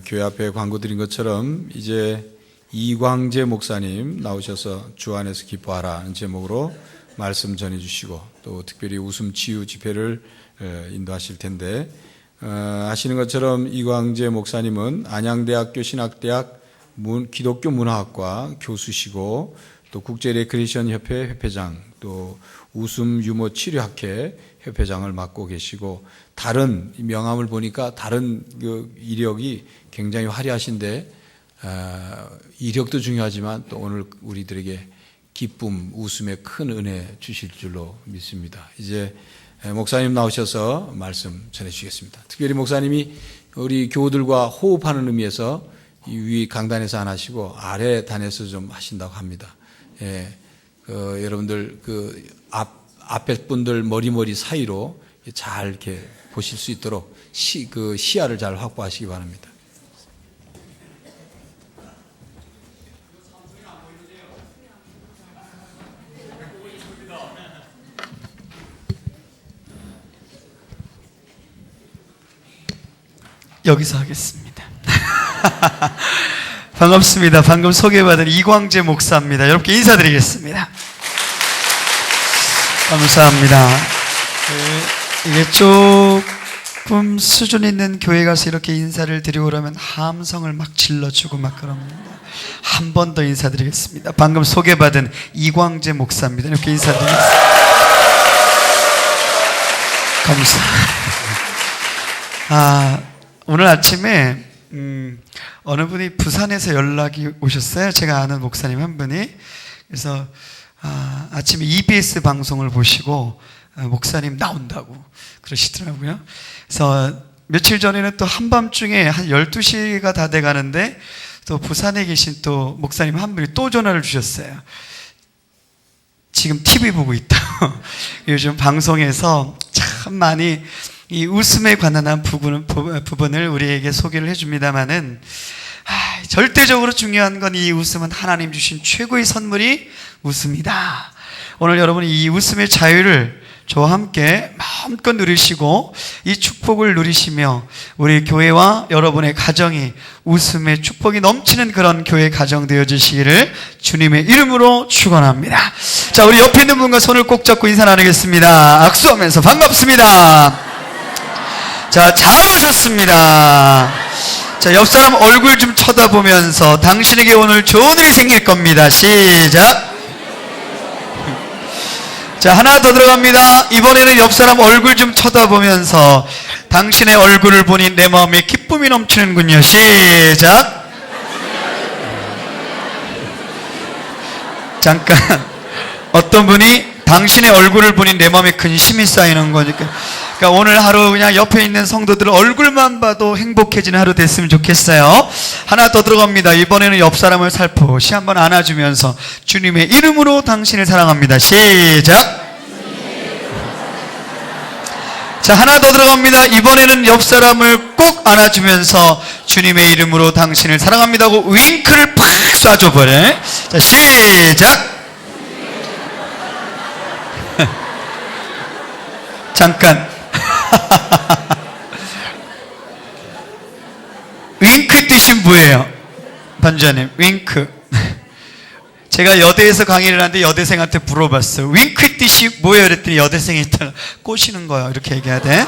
교회 앞에 광고 드린 것처럼 이제 이광재 목사님 나오셔서 주 안에서 기뻐하라는 제목으로 말씀 전해주시고 또 특별히 웃음 치유 집회를 인도하실 텐데, 아시는 것처럼 이광재 목사님은 안양대학교 신학대학 기독교 문화학과 교수시고 또 국제 레크리에이션 협회 협회장, 또 웃음 유머 치료학회 협회장을 맡고 계시고, 다른 명함을 보니까 다른 그 이력이 굉장히 화려하신데, 이력도 중요하지만 또 오늘 우리들에게 기쁨, 웃음의 큰 은혜 주실 줄로 믿습니다. 이제 목사님 나오셔서 말씀 전해주시겠습니다. 특별히 목사님이 우리 교우들과 호흡하는 의미에서 위 강단에서 안 하시고 아래 단에서 좀 하신다고 합니다. 여러분들 앞에 분들 머리 사이로 잘 이렇게 보실 수 있도록 시야를 잘 확보하시기 바랍니다. 여기서 하겠습니다. 반갑습니다. 방금 소개받은 이광재 목사입니다. 여러분께 인사드리겠습니다. 감사합니다. 이게 조금 수준 있는 교회 가서 이렇게 인사를 드리고 그러면 함성을 막 질러주고 막 그럽니다. 한 번 더 인사드리겠습니다. 방금 소개받은 이광재 목사입니다. 이렇게 인사드리겠습니다. 감사합니다. 오늘 아침에 어느 분이 부산에서 연락이 오셨어요. 제가 아는 목사님 한 분이. 그래서 아침에 EBS 방송을 보시고 목사님 나온다고 그러시더라고요. 그래서 며칠 전에는 또 한밤중에 한 12시가 다 돼가는데 또 부산에 계신 또 목사님 한 분이 또 전화를 주셨어요. 지금 TV 보고 있다고. 요즘 방송에서 참 많이 이 웃음에 관한 부분을 우리에게 소개를 해줍니다마는, 절대적으로 중요한 건 이 웃음은 하나님 주신 최고의 선물이 웃음이다. 오늘 여러분이 이 웃음의 자유를 저와 함께 마음껏 누리시고 이 축복을 누리시며 우리 교회와 여러분의 가정이 웃음의 축복이 넘치는 그런 교회 가정 되어주시기를 주님의 이름으로 축원합니다. 자, 우리 옆에 있는 분과 손을 꼭 잡고 인사 나누겠습니다. 악수하면서 반갑습니다. 자, 잘 오셨습니다. 자, 옆 사람 얼굴 좀 쳐다보면서 당신에게 오늘 좋은 일이 생길 겁니다. 시작. 자, 하나 더 들어갑니다. 이번에는 옆 사람 얼굴 좀 쳐다보면서 당신의 얼굴을 보니 내 마음에 기쁨이 넘치는군요. 시작. 잠깐, 어떤 분이 당신의 얼굴을 보니 내 마음에 근심이 쌓이는 거니까, 그러니까 오늘 하루 그냥 옆에 있는 성도들 얼굴만 봐도 행복해지는 하루 됐으면 좋겠어요. 하나 더 들어갑니다. 이번에는 옆 사람을 살포시 한번 안아주면서 주님의 이름으로 당신을 사랑합니다. 시작. 자, 하나 더 들어갑니다. 이번에는 옆 사람을 꼭 안아주면서 주님의 이름으로 당신을 사랑합니다 하고 윙크를 팍 쏴줘버려. 자, 시작. 잠깐. 윙크 뜻이 뭐예요? 반주자님, 윙크. 제가 여대에서 강의를 하는데 여대생한테 물어봤어요. 윙크 뜻이 뭐예요? 그랬더니 여대생이 있다가 꼬시는 거예요. 이렇게 얘기해야 돼.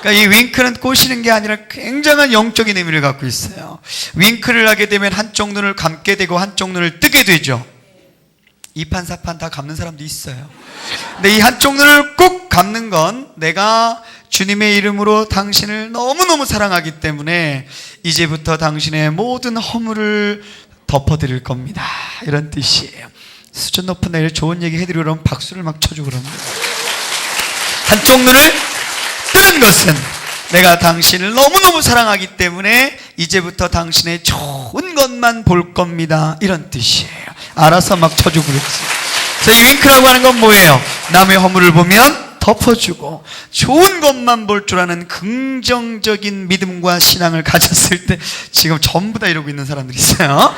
그러니까 이 윙크는 꼬시는 게 아니라 굉장한 영적인 의미를 갖고 있어요. 윙크를 하게 되면 한쪽 눈을 감게 되고 한쪽 눈을 뜨게 되죠. 2판 4판 다 감는 사람도 있어요. 근데 이 한쪽 눈을 꼭 감는 건 내가 주님의 이름으로 당신을 너무너무 사랑하기 때문에 이제부터 당신의 모든 허물을 덮어드릴 겁니다. 이런 뜻이에요. 수준 높은 내일 좋은 얘기 해드리고 그러면 박수를 막 쳐주고 그럽니다. 한쪽 눈을 뜨는 것은 내가 당신을 너무너무 사랑하기 때문에 이제부터 당신의 좋은 것만 볼 겁니다. 이런 뜻이에요. 알아서 막 쳐주고 그랬어요. 그래서 이 윙크라고 하는 건 뭐예요? 남의 허물을 보면 덮어주고 좋은 것만 볼 줄 아는 긍정적인 믿음과 신앙을 가졌을 때, 지금 전부 다 이러고 있는 사람들이 있어요.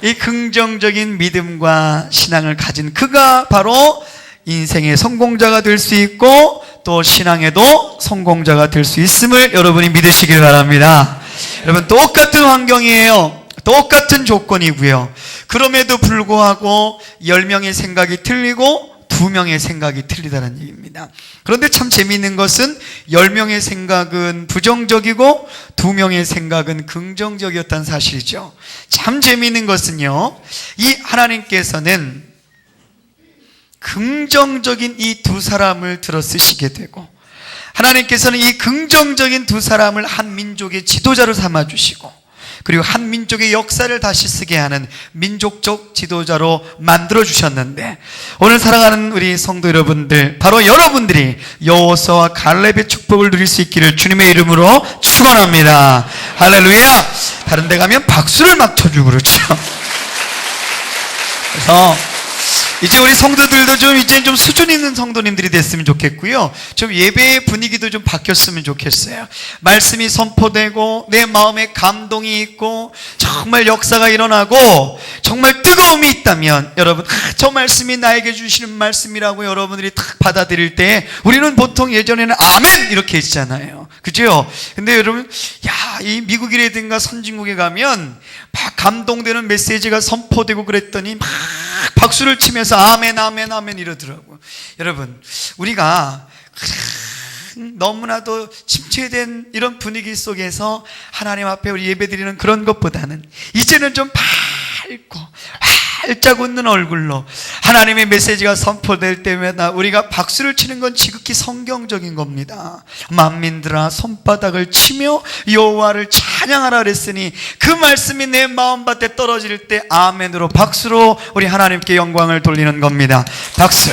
이 긍정적인 믿음과 신앙을 가진 그가 바로 인생의 성공자가 될 수 있고 또 신앙에도 성공자가 될 수 있음을 여러분이 믿으시길 바랍니다. 여러분, 똑같은 환경이에요. 똑같은 조건이고요. 그럼에도 불구하고 10명의 생각이 틀리고 2명의 생각이 틀리다는 얘기입니다. 그런데 참 재미있는 것은 10명의 생각은 부정적이고 2명의 생각은 긍정적이었다는 사실이죠. 참 재미있는 것은요, 이 하나님께서는 긍정적인 이 두 사람을 들어 쓰시게 되고, 하나님께서는 이 긍정적인 두 사람을 한 민족의 지도자로 삼아주시고, 그리고 한 민족의 역사를 다시 쓰게 하는 민족적 지도자로 만들어주셨는데, 오늘 사랑하는 우리 성도 여러분들, 바로 여러분들이 여호수아와 갈렙의 축복을 누릴 수 있기를 주님의 이름으로 축원합니다. 할렐루야. 다른 데 가면 박수를 막 쳐주고 그렇죠. 그래서 이제 우리 성도들도 이제 좀 수준 있는 성도님들이 됐으면 좋겠고요. 좀 예배의 분위기도 좀 바뀌었으면 좋겠어요. 말씀이 선포되고 내 마음에 감동이 있고 정말 역사가 일어나고 정말 뜨거움이 있다면, 여러분, 저 말씀이 나에게 주시는 말씀이라고 여러분들이 딱 받아들일 때 우리는 보통 예전에는 아멘 이렇게 했잖아요. 그죠? 근데 여러분, 이 미국이라든가 선진국에 가면 막 감동되는 메시지가 선포되고 그랬더니 막 박수를 치면서 아멘 아멘 아멘 이러더라고요. 여러분, 우리가 너무나도 침체된 이런 분위기 속에서 하나님 앞에 우리 예배드리는 그런 것보다는 이제는 좀 밝고 활짝 웃는 얼굴로 하나님의 메시지가 선포될 때마다 우리가 박수를 치는 건 지극히 성경적인 겁니다. 만민들아 손바닥을 치며 여호와를 찬양하라 그랬으니, 그 말씀이 내 마음밭에 떨어질 때 아멘으로 박수로 우리 하나님께 영광을 돌리는 겁니다. 박수.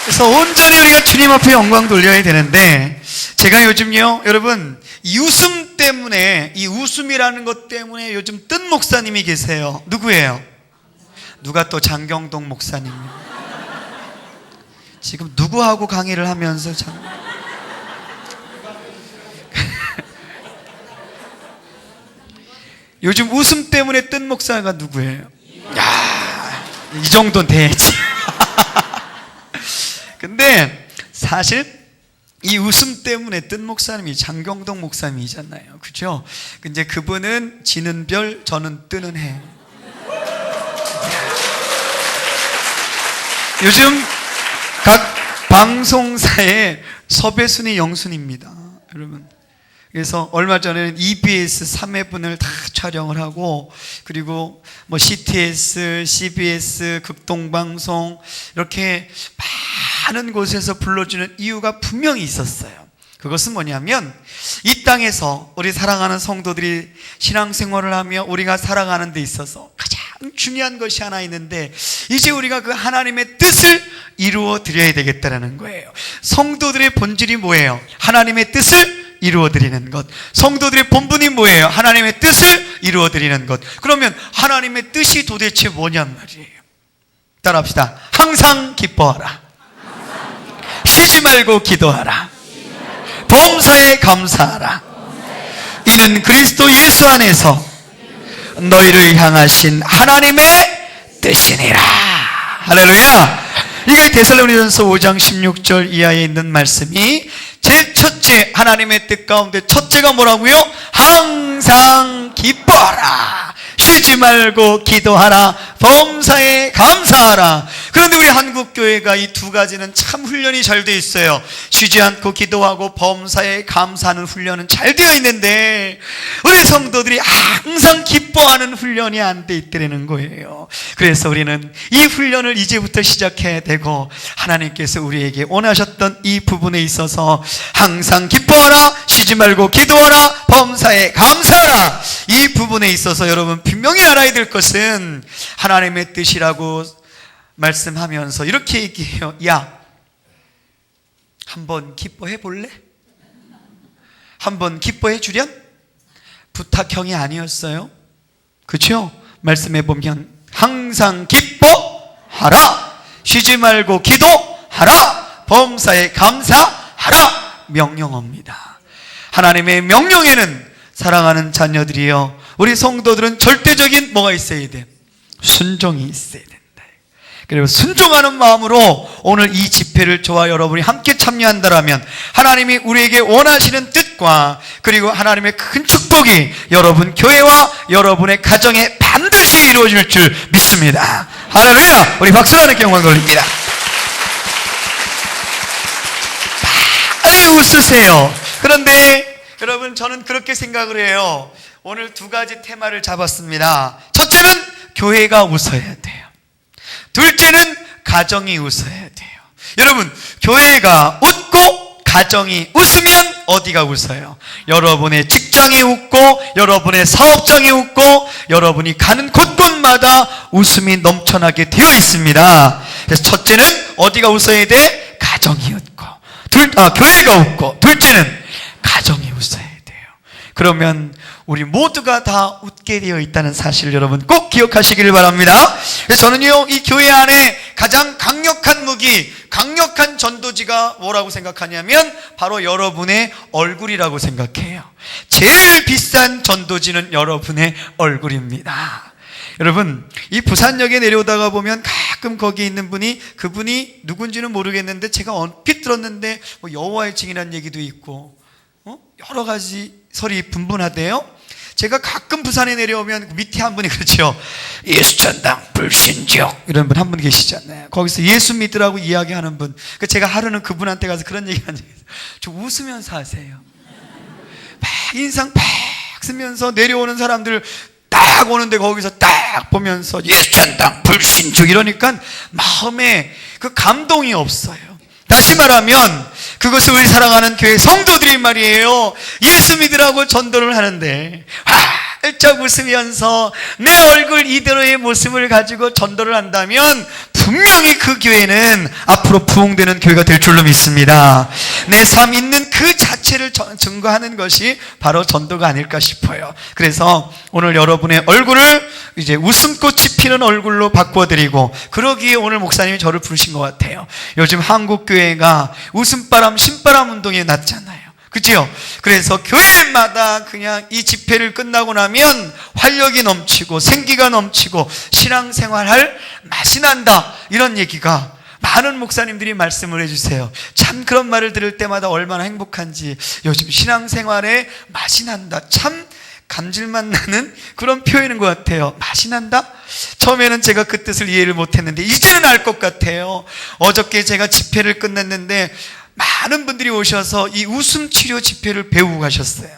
그래서 온전히 우리가 주님 앞에 영광 돌려야 되는데, 제가 요즘요, 여러분, 이 웃음 때문에, 이 웃음이라는 것 때문에 요즘 뜬 목사님이 계세요. 누구예요? 누가 또 장경동 목사님이에요. 지금 누구하고 강의를 하면서 요즘 웃음 때문에 뜬 목사가 누구예요? 이 정도는 돼야지. 근데 사실 이 웃음 때문에 뜬 목사님이 장경동 목사님이잖아요. 그죠? 근데 그분은 지는 별, 저는 뜨는 해. 요즘 각 방송사의 섭외 순위 영순입니다, 여러분. 그래서 얼마 전에는 EBS 3회분을 다 촬영을 하고, 그리고 뭐 CTS, CBS, 극동방송 이렇게 많은 곳에서 불러주는 이유가 분명히 있었어요. 그것은 뭐냐면, 이 땅에서 우리 사랑하는 성도들이 신앙생활을 하며 우리가 살아가는 데 있어서 가장 중요한 것이 하나 있는데, 이제 우리가 그 하나님의 뜻을 이루어 드려야 되겠다는 거예요. 성도들의 본질이 뭐예요? 하나님의 뜻을 이루어 드리는 것. 성도들의 본분이 뭐예요? 하나님의 뜻을 이루어 드리는 것. 그러면 하나님의 뜻이 도대체 뭐냔 말이에요. 따라합시다. 항상 기뻐하라. 쉬지 말고 기도하라. 범사에 감사하라. 이는 그리스도 예수 안에서 너희를 향하신 하나님의 뜻이니라. 할렐루야. 이게 데살로니가전서 5장 16절 이하에 있는 말씀이 제일 첫째, 하나님의 뜻 가운데 첫째가 뭐라고요? 항상 기뻐하라. 쉬지 말고 기도하라. 범사에 감사하라. 그런데 우리 한국교회가 이 두 가지는 참 훈련이 잘 되어 있어요. 쉬지 않고 기도하고 범사에 감사하는 훈련은 잘 되어 있는데, 우리 성도들이 항상 기뻐하는 훈련이 안 돼 있다는 거예요. 그래서 우리는 이 훈련을 이제부터 시작해야 되고, 하나님께서 우리에게 원하셨던 이 부분에 있어서 항상 기뻐하라, 쉬지 말고 기도하라, 범사에 감사하라, 이 부분에 있어서 여러분 분명히 알아야 될 것은 하나님의 뜻이라고 말씀하면서 이렇게 얘기해요. 야, 한번 기뻐해 볼래? 한번 기뻐해 주련? 부탁형이 아니었어요. 그렇죠? 말씀해 보면 항상 기뻐하라, 쉬지 말고 기도하라, 범사에 감사하라, 명령어입니다. 하나님의 명령에는 사랑하는 자녀들이여, 우리 성도들은 절대적인 뭐가 있어야 돼? 순종이 있어야 된다. 그리고 순종하는 마음으로 오늘 이 집회를 저와 여러분이 함께 참여한다라면 하나님이 우리에게 원하시는 뜻과 그리고 하나님의 큰 축복이 여러분 교회와 여러분의 가정에 반드시 이루어질 줄 믿습니다. 할렐루야! 우리 박수로 하나님께 영광 돌립니다. 많이 웃으세요. 그런데 여러분, 저는 그렇게 생각을 해요. 오늘 두 가지 테마를 잡았습니다. 첫째는 교회가 웃어야 돼요. 둘째는 가정이 웃어야 돼요. 여러분, 교회가 웃고 가정이 웃으면 어디가 웃어요? 여러분의 직장이 웃고 여러분의 사업장이 웃고 여러분이 가는 곳곳마다 웃음이 넘쳐나게 되어 있습니다. 그래서 첫째는 어디가 웃어야 돼? 가정이 웃고 교회가 웃고, 둘째는 가정이 웃어야 돼요. 그러면 우리 모두가 다 웃게 되어 있다는 사실을 여러분 꼭 기억하시기를 바랍니다. 그래서 저는요, 이 교회 안에 가장 강력한 무기, 강력한 전도지가 뭐라고 생각하냐면 바로 여러분의 얼굴이라고 생각해요. 제일 비싼 전도지는 여러분의 얼굴입니다. 여러분, 이 부산역에 내려오다가 보면 가끔 거기 있는 분이, 그분이 누군지는 모르겠는데 제가 얼핏 들었는데 뭐 여호와의 증인이라는 얘기도 있고 여러 가지 설이 분분하대요. 제가 가끔 부산에 내려오면 밑에 한 분이 그렇죠. 예수전당 불신족 이런 분 한 분 계시잖아요. 거기서 예수 믿으라고 이야기하는 분. 제가 하루는 그분한테 가서 그런 얘기 한 적이 있어요. 저 웃으면서 하세요. 막 인상 팍 쓰면서 내려오는 사람들 딱 오는데 거기서 딱 보면서 예수전당 불신족 이러니까 마음에 그 감동이 없어요. 다시 말하면 그것을 우리 사랑하는 교회 성도들이 말이에요, 예수 믿으라고 전도를 하는데 활짝 웃으면서 내 얼굴 이대로의 모습을 가지고 전도를 한다면 분명히 그 교회는 앞으로 부흥되는 교회가 될 줄로 믿습니다. 내 삶 있는 그 자체를 증거하는 것이 바로 전도가 아닐까 싶어요. 그래서 오늘 여러분의 얼굴을 이제 웃음꽃이 피는 얼굴로 바꿔드리고, 그러기에 오늘 목사님이 저를 부르신 것 같아요. 요즘 한국교회가 웃음바람 신바람 운동에 났잖아요. 그렇죠? 그래서 교회마다 그냥 이 집회를 끝나고 나면 활력이 넘치고 생기가 넘치고 신앙생활할 맛이 난다, 이런 얘기가 많은 목사님들이 말씀을 해주세요. 참 그런 말을 들을 때마다 얼마나 행복한지. 요즘 신앙생활에 맛이 난다, 참 감질맛 나는 그런 표현인 것 같아요. 맛이 난다? 처음에는 제가 그 뜻을 이해를 못했는데 이제는 알 것 같아요. 어저께 제가 집회를 끝냈는데 많은 분들이 오셔서 이 웃음 치료 집회를 배우고 가셨어요.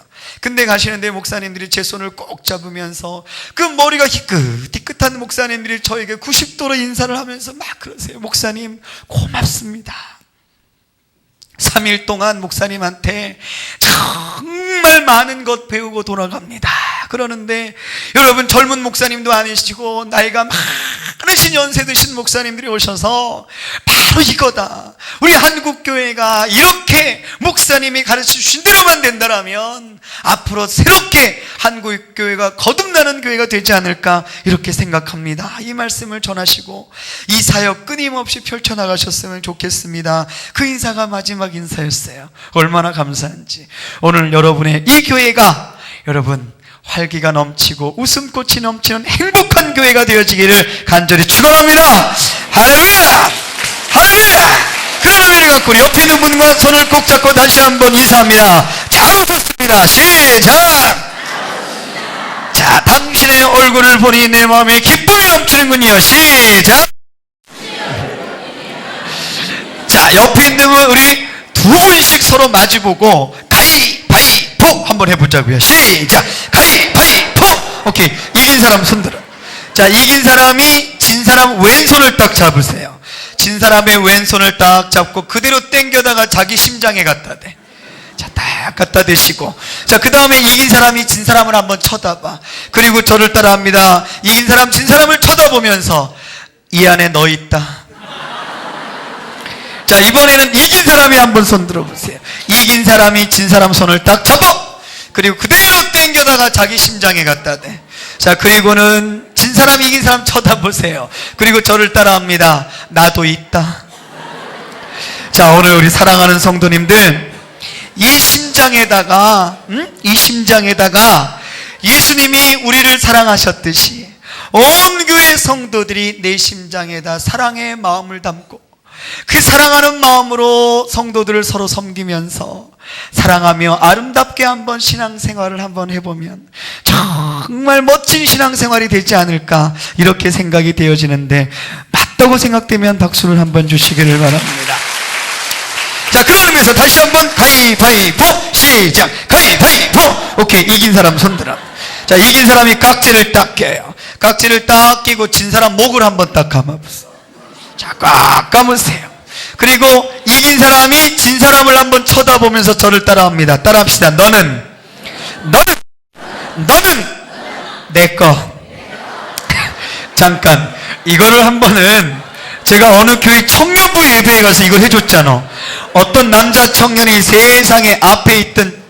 근데 가시는데 목사님들이 제 손을 꼭 잡으면서, 그 머리가 희끗희끗한 목사님들이 저에게 90도로 인사를 하면서 막 그러세요. 목사님 고맙습니다. 3일 동안 목사님한테 정말 많은 것 배우고 돌아갑니다. 그러는데 여러분, 젊은 목사님도 아니시고 나이가 많으신 연세 드신 목사님들이 오셔서 바로 이거다, 우리 한국교회가 이렇게 목사님이 가르쳐주신 대로만 된다면 앞으로 새롭게 한국교회가 거듭나는 교회가 되지 않을까, 이렇게 생각합니다. 이 말씀을 전하시고 이 사역 끊임없이 펼쳐나가셨으면 좋겠습니다. 그 인사가 마지막 인사였어요. 얼마나 감사한지. 오늘 여러분의 이 교회가 여러분 활기가 넘치고 웃음꽃이 넘치는 행복한 교회가 되어지기를 간절히 축원합니다. 할렐루야! 할렐루야! 그런 의미를 갖고 우리 옆에 있는 분과 손을 꼭 잡고 다시 한번 인사합니다. 잘 웃었습니다. 시작! 자, 당신의 얼굴을 보니 내 마음에 기쁨이 넘치는군요. 시작! 자, 옆에 있는 분 우리 두 분씩 서로 마주보고 가위바위보 한번 해보자고요. 시작! 가위바위보! 오케이, 이긴 사람 손들어. 자, 이긴 사람이 진 사람 왼손을 딱 잡으세요. 진 사람의 왼손을 딱 잡고 그대로 당겨다가 자기 심장에 갖다 대. 자, 딱 갖다 대시고, 자, 그 다음에 이긴 사람이 진 사람을 한번 쳐다봐. 그리고 저를 따라합니다. 이긴 사람 진 사람을 쳐다보면서 이 안에 너 있다. 자, 이번에는 이긴 사람이 한번 손 들어보세요. 이긴 사람이 진 사람 손을 딱 잡아. 그리고 그대로 당겨다가 자기 심장에 갖다 대. 자, 그리고는 진 사람 이긴 사람 쳐다보세요. 그리고 저를 따라합니다. 나도 있다. 자, 오늘 우리 사랑하는 성도님들, 이 심장에다가 예수님이 우리를 사랑하셨듯이 온 교회 성도들이 내 심장에다 사랑의 마음을 담고 그 사랑하는 마음으로 성도들을 서로 섬기면서 사랑하며 아름답게 한번 신앙생활을 한번 해보면 정말 멋진 신앙생활이 되지 않을까 이렇게 생각이 되어지는데, 맞다고 생각되면 박수를 한번 주시기를 바랍니다. 자, 그런 의미에서 다시 한번 가위바위보 시작. 가위바위보. 오케이, 이긴 사람 손들어. 자, 이긴 사람이 깍지를 딱 껴요. 깍지를 딱 끼고 진 사람 목을 한번 딱 감아보세요. 자, 꽉 감으세요. 그리고 이긴 사람이 진 사람을 한번 쳐다보면서 저를 따라합니다. 따라합시다. 너는 내 거. 잠깐, 이거를 한 번은 제가 어느 교회 청년부 예배에 가서 이걸 해줬잖아. 어떤 남자 청년이 세상에 앞에 있던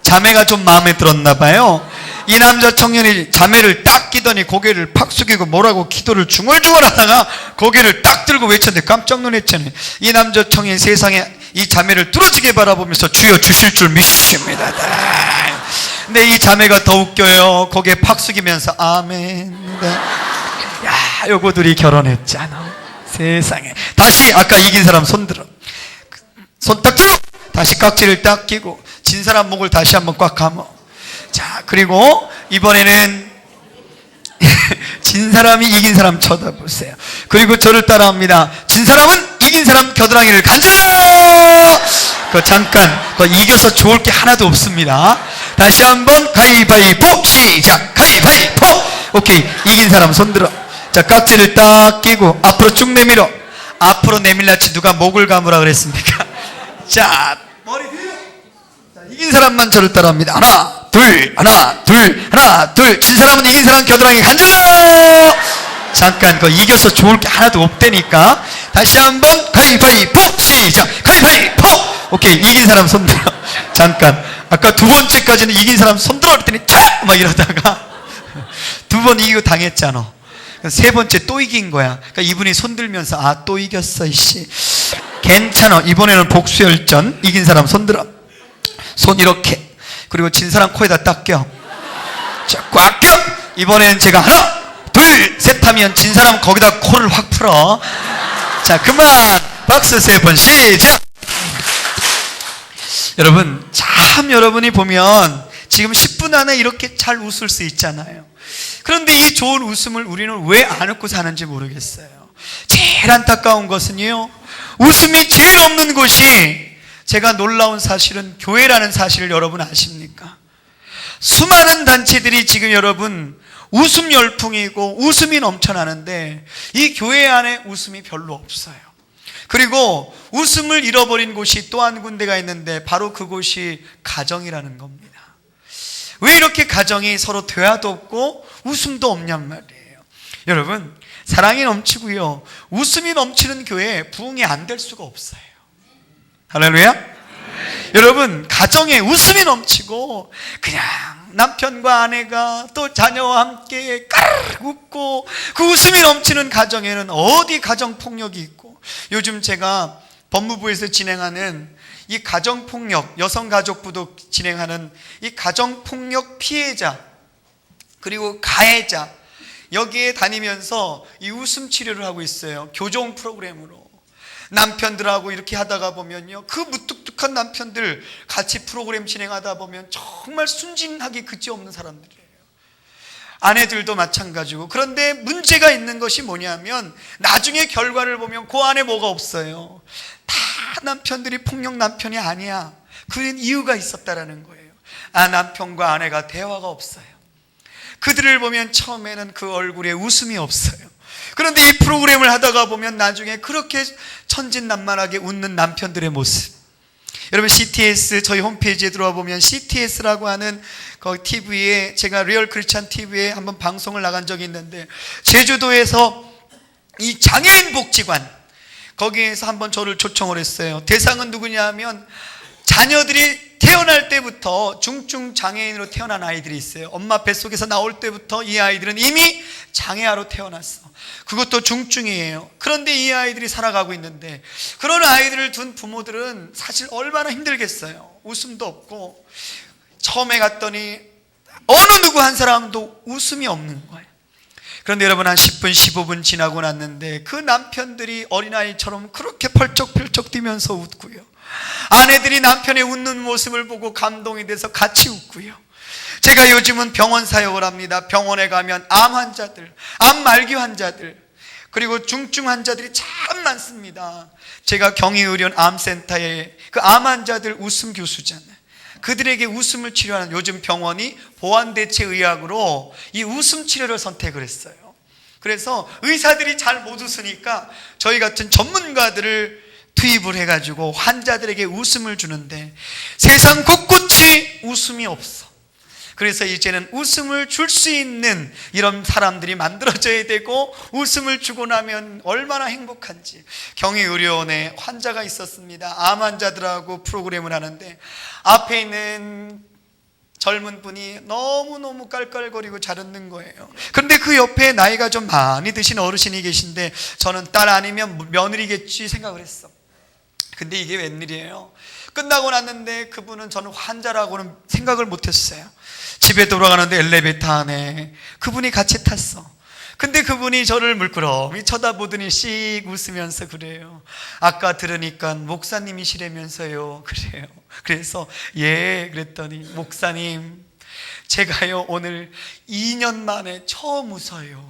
자매가 좀 마음에 들었나 봐요. 이 남자 청년이 자매를 딱 끼더니 고개를 팍 숙이고 뭐라고 기도를 중얼중얼 하다가 고개를 딱 들고 외쳤는데 깜짝 놀랐잖아요. 이 남자 청년이 세상에 이 자매를 뚫어지게 바라보면서 주여 주실 줄 믿습니다. 근데 이 자매가 더 웃겨요. 고개 팍 숙이면서 아멘. 야, 요거 둘이 결혼했잖아. 세상에. 다시 아까 이긴 사람 손들어. 손 딱 들어. 다시 깍지를 딱 끼고 진 사람 목을 다시 한번 꽉 감어. 자, 그리고 이번에는 진 사람이 이긴 사람 쳐다보세요. 그리고 저를 따라합니다. 진 사람은 이긴 사람 겨드랑이를 간질러. 잠깐, 이겨서 좋을 게 하나도 없습니다. 다시 한번 가위바위보 시작. 가위바위보. 오케이, 이긴 사람 손들어. 자, 깍지를 딱 끼고 앞으로 쭉 내밀어. 앞으로 내밀라치 누가 목을 감으라 그랬습니까? 자, 머리 뒤로. 자, 이긴 사람만 저를 따라합니다. 하나 둘, 하나 둘, 하나 둘. 진 사람은 이긴 사람 겨드랑이 간질러. 잠깐, 이겨서 좋을 게 하나도 없다니까. 다시 한번 가위바위보 시작. 가위바위보. 오케이, 이긴 사람 손들어. 잠깐, 아까 두 번째까지는 이긴 사람 손들어 그랬더니 쫙 막 이러다가 두 번 이기고 당했잖아. 세 번째 또 이긴 거야. 그러니까 이분이 손들면서 아, 또 이겼어 이씨. 괜찮아, 이번에는 복수열전. 이긴 사람 손들어. 손 이렇게. 그리고 진 사람 코에다 딱 껴. 자, 꽉 껴. 이번에는 제가 하나 둘 셋 하면 진 사람은 거기다 코를 확 풀어. 자, 그만. 박수 3번 시작. 여러분, 참 여러분이 보면 지금 10분 안에 이렇게 잘 웃을 수 있잖아요. 그런데 이 좋은 웃음을 우리는 왜 안 웃고 사는지 모르겠어요. 제일 안타까운 것은요, 웃음이 제일 없는 곳이, 제가 놀라운 사실은 교회라는 사실을 여러분 아십니까? 수많은 단체들이 지금 여러분 웃음 열풍이고 웃음이 넘쳐나는데 이 교회 안에 웃음이 별로 없어요. 그리고 웃음을 잃어버린 곳이 또 한 군데가 있는데 바로 그곳이 가정이라는 겁니다. 왜 이렇게 가정이 서로 대화도 없고 웃음도 없냔 말이에요. 여러분, 사랑이 넘치고요, 웃음이 넘치는 교회에 부흥이 안 될 수가 없어요. 할렐루야. 여러분, 가정에 웃음이 넘치고 그냥 남편과 아내가 또 자녀와 함께 까르르 웃고 그 웃음이 넘치는 가정에는 어디 가정폭력이 있고, 요즘 제가 법무부에서 진행하는 이 가정폭력, 여성가족부도 진행하는 이 가정폭력 피해자 그리고 가해자, 여기에 다니면서 이 웃음 치료를 하고 있어요. 교정 프로그램으로. 남편들하고 이렇게 하다가 보면요, 그 무뚝뚝한 남편들 같이 프로그램 진행하다 보면 정말 순진하기 그지없는 사람들이에요. 아내들도 마찬가지고. 그런데 문제가 있는 것이 뭐냐면 나중에 결과를 보면 그 안에 뭐가 없어요. 다 남편들이 폭력 남편이 아니야. 그 이유가 있었다라는 거예요. 아, 남편과 아내가 대화가 없어요. 그들을 보면 처음에는 그 얼굴에 웃음이 없어요. 그런데 이 프로그램을 하다가 보면 나중에 그렇게 천진난만하게 웃는 남편들의 모습. 여러분, CTS 저희 홈페이지에 들어와 보면 CTS라고 하는 그 TV에, 제가 리얼 크리스찬 TV에 한번 방송을 나간 적이 있는데, 제주도에서 이 장애인 복지관, 거기에서 한번 저를 초청을 했어요. 대상은 누구냐 하면 자녀들이 태어날 때부터 중증 장애인으로 태어난 아이들이 있어요. 엄마 뱃속에서 나올 때부터 이 아이들은 이미 장애아로 태어났어. 그것도 중증이에요. 그런데 이 아이들이 살아가고 있는데, 그런 아이들을 둔 부모들은 사실 얼마나 힘들겠어요. 웃음도 없고. 처음에 갔더니 어느 누구 한 사람도 웃음이 없는 거예요. 그런데 여러분, 한 10분 15분 지나고 났는데 그 남편들이 어린아이처럼 그렇게 펄쩍펄쩍 뛰면서 웃고요, 아내들이 남편의 웃는 모습을 보고 감동이 돼서 같이 웃고요. 제가 요즘은 병원 사역을 합니다. 병원에 가면 암 환자들, 암 말기 환자들, 그리고 중증 환자들이 참 많습니다. 제가 경희의료원 암센터에 그 암 환자들 웃음 교수잖아요. 그들에게 웃음을 치료하는, 요즘 병원이 보완대체의학으로 이 웃음 치료를 선택을 했어요. 그래서 의사들이 잘 못 웃으니까 저희 같은 전문가들을 투입을 해가지고 환자들에게 웃음을 주는데 세상 곳곳이 웃음이 없어. 그래서 이제는 웃음을 줄 수 있는 이런 사람들이 만들어져야 되고, 웃음을 주고 나면 얼마나 행복한지. 경희의료원에 환자가 있었습니다. 암 환자들하고 프로그램을 하는데 앞에 있는 젊은 분이 너무너무 깔깔거리고 잘 웃는 거예요. 그런데 그 옆에 나이가 좀 많이 드신 어르신이 계신데 저는 딸 아니면 며느리겠지 생각을 했어. 근데 이게 웬일이에요? 끝나고 났는데 그분은, 저는 환자라고는 생각을 못했어요. 집에 돌아가는데 엘리베이터 안에 그분이 같이 탔어. 근데 그분이 저를 물끄러미 쳐다보더니 씩 웃으면서 그래요. 아까 들으니까 목사님이시라면서요. 그래요. 그래서 예 그랬더니, 목사님, 제가요 오늘 2년 만에 처음 웃어요.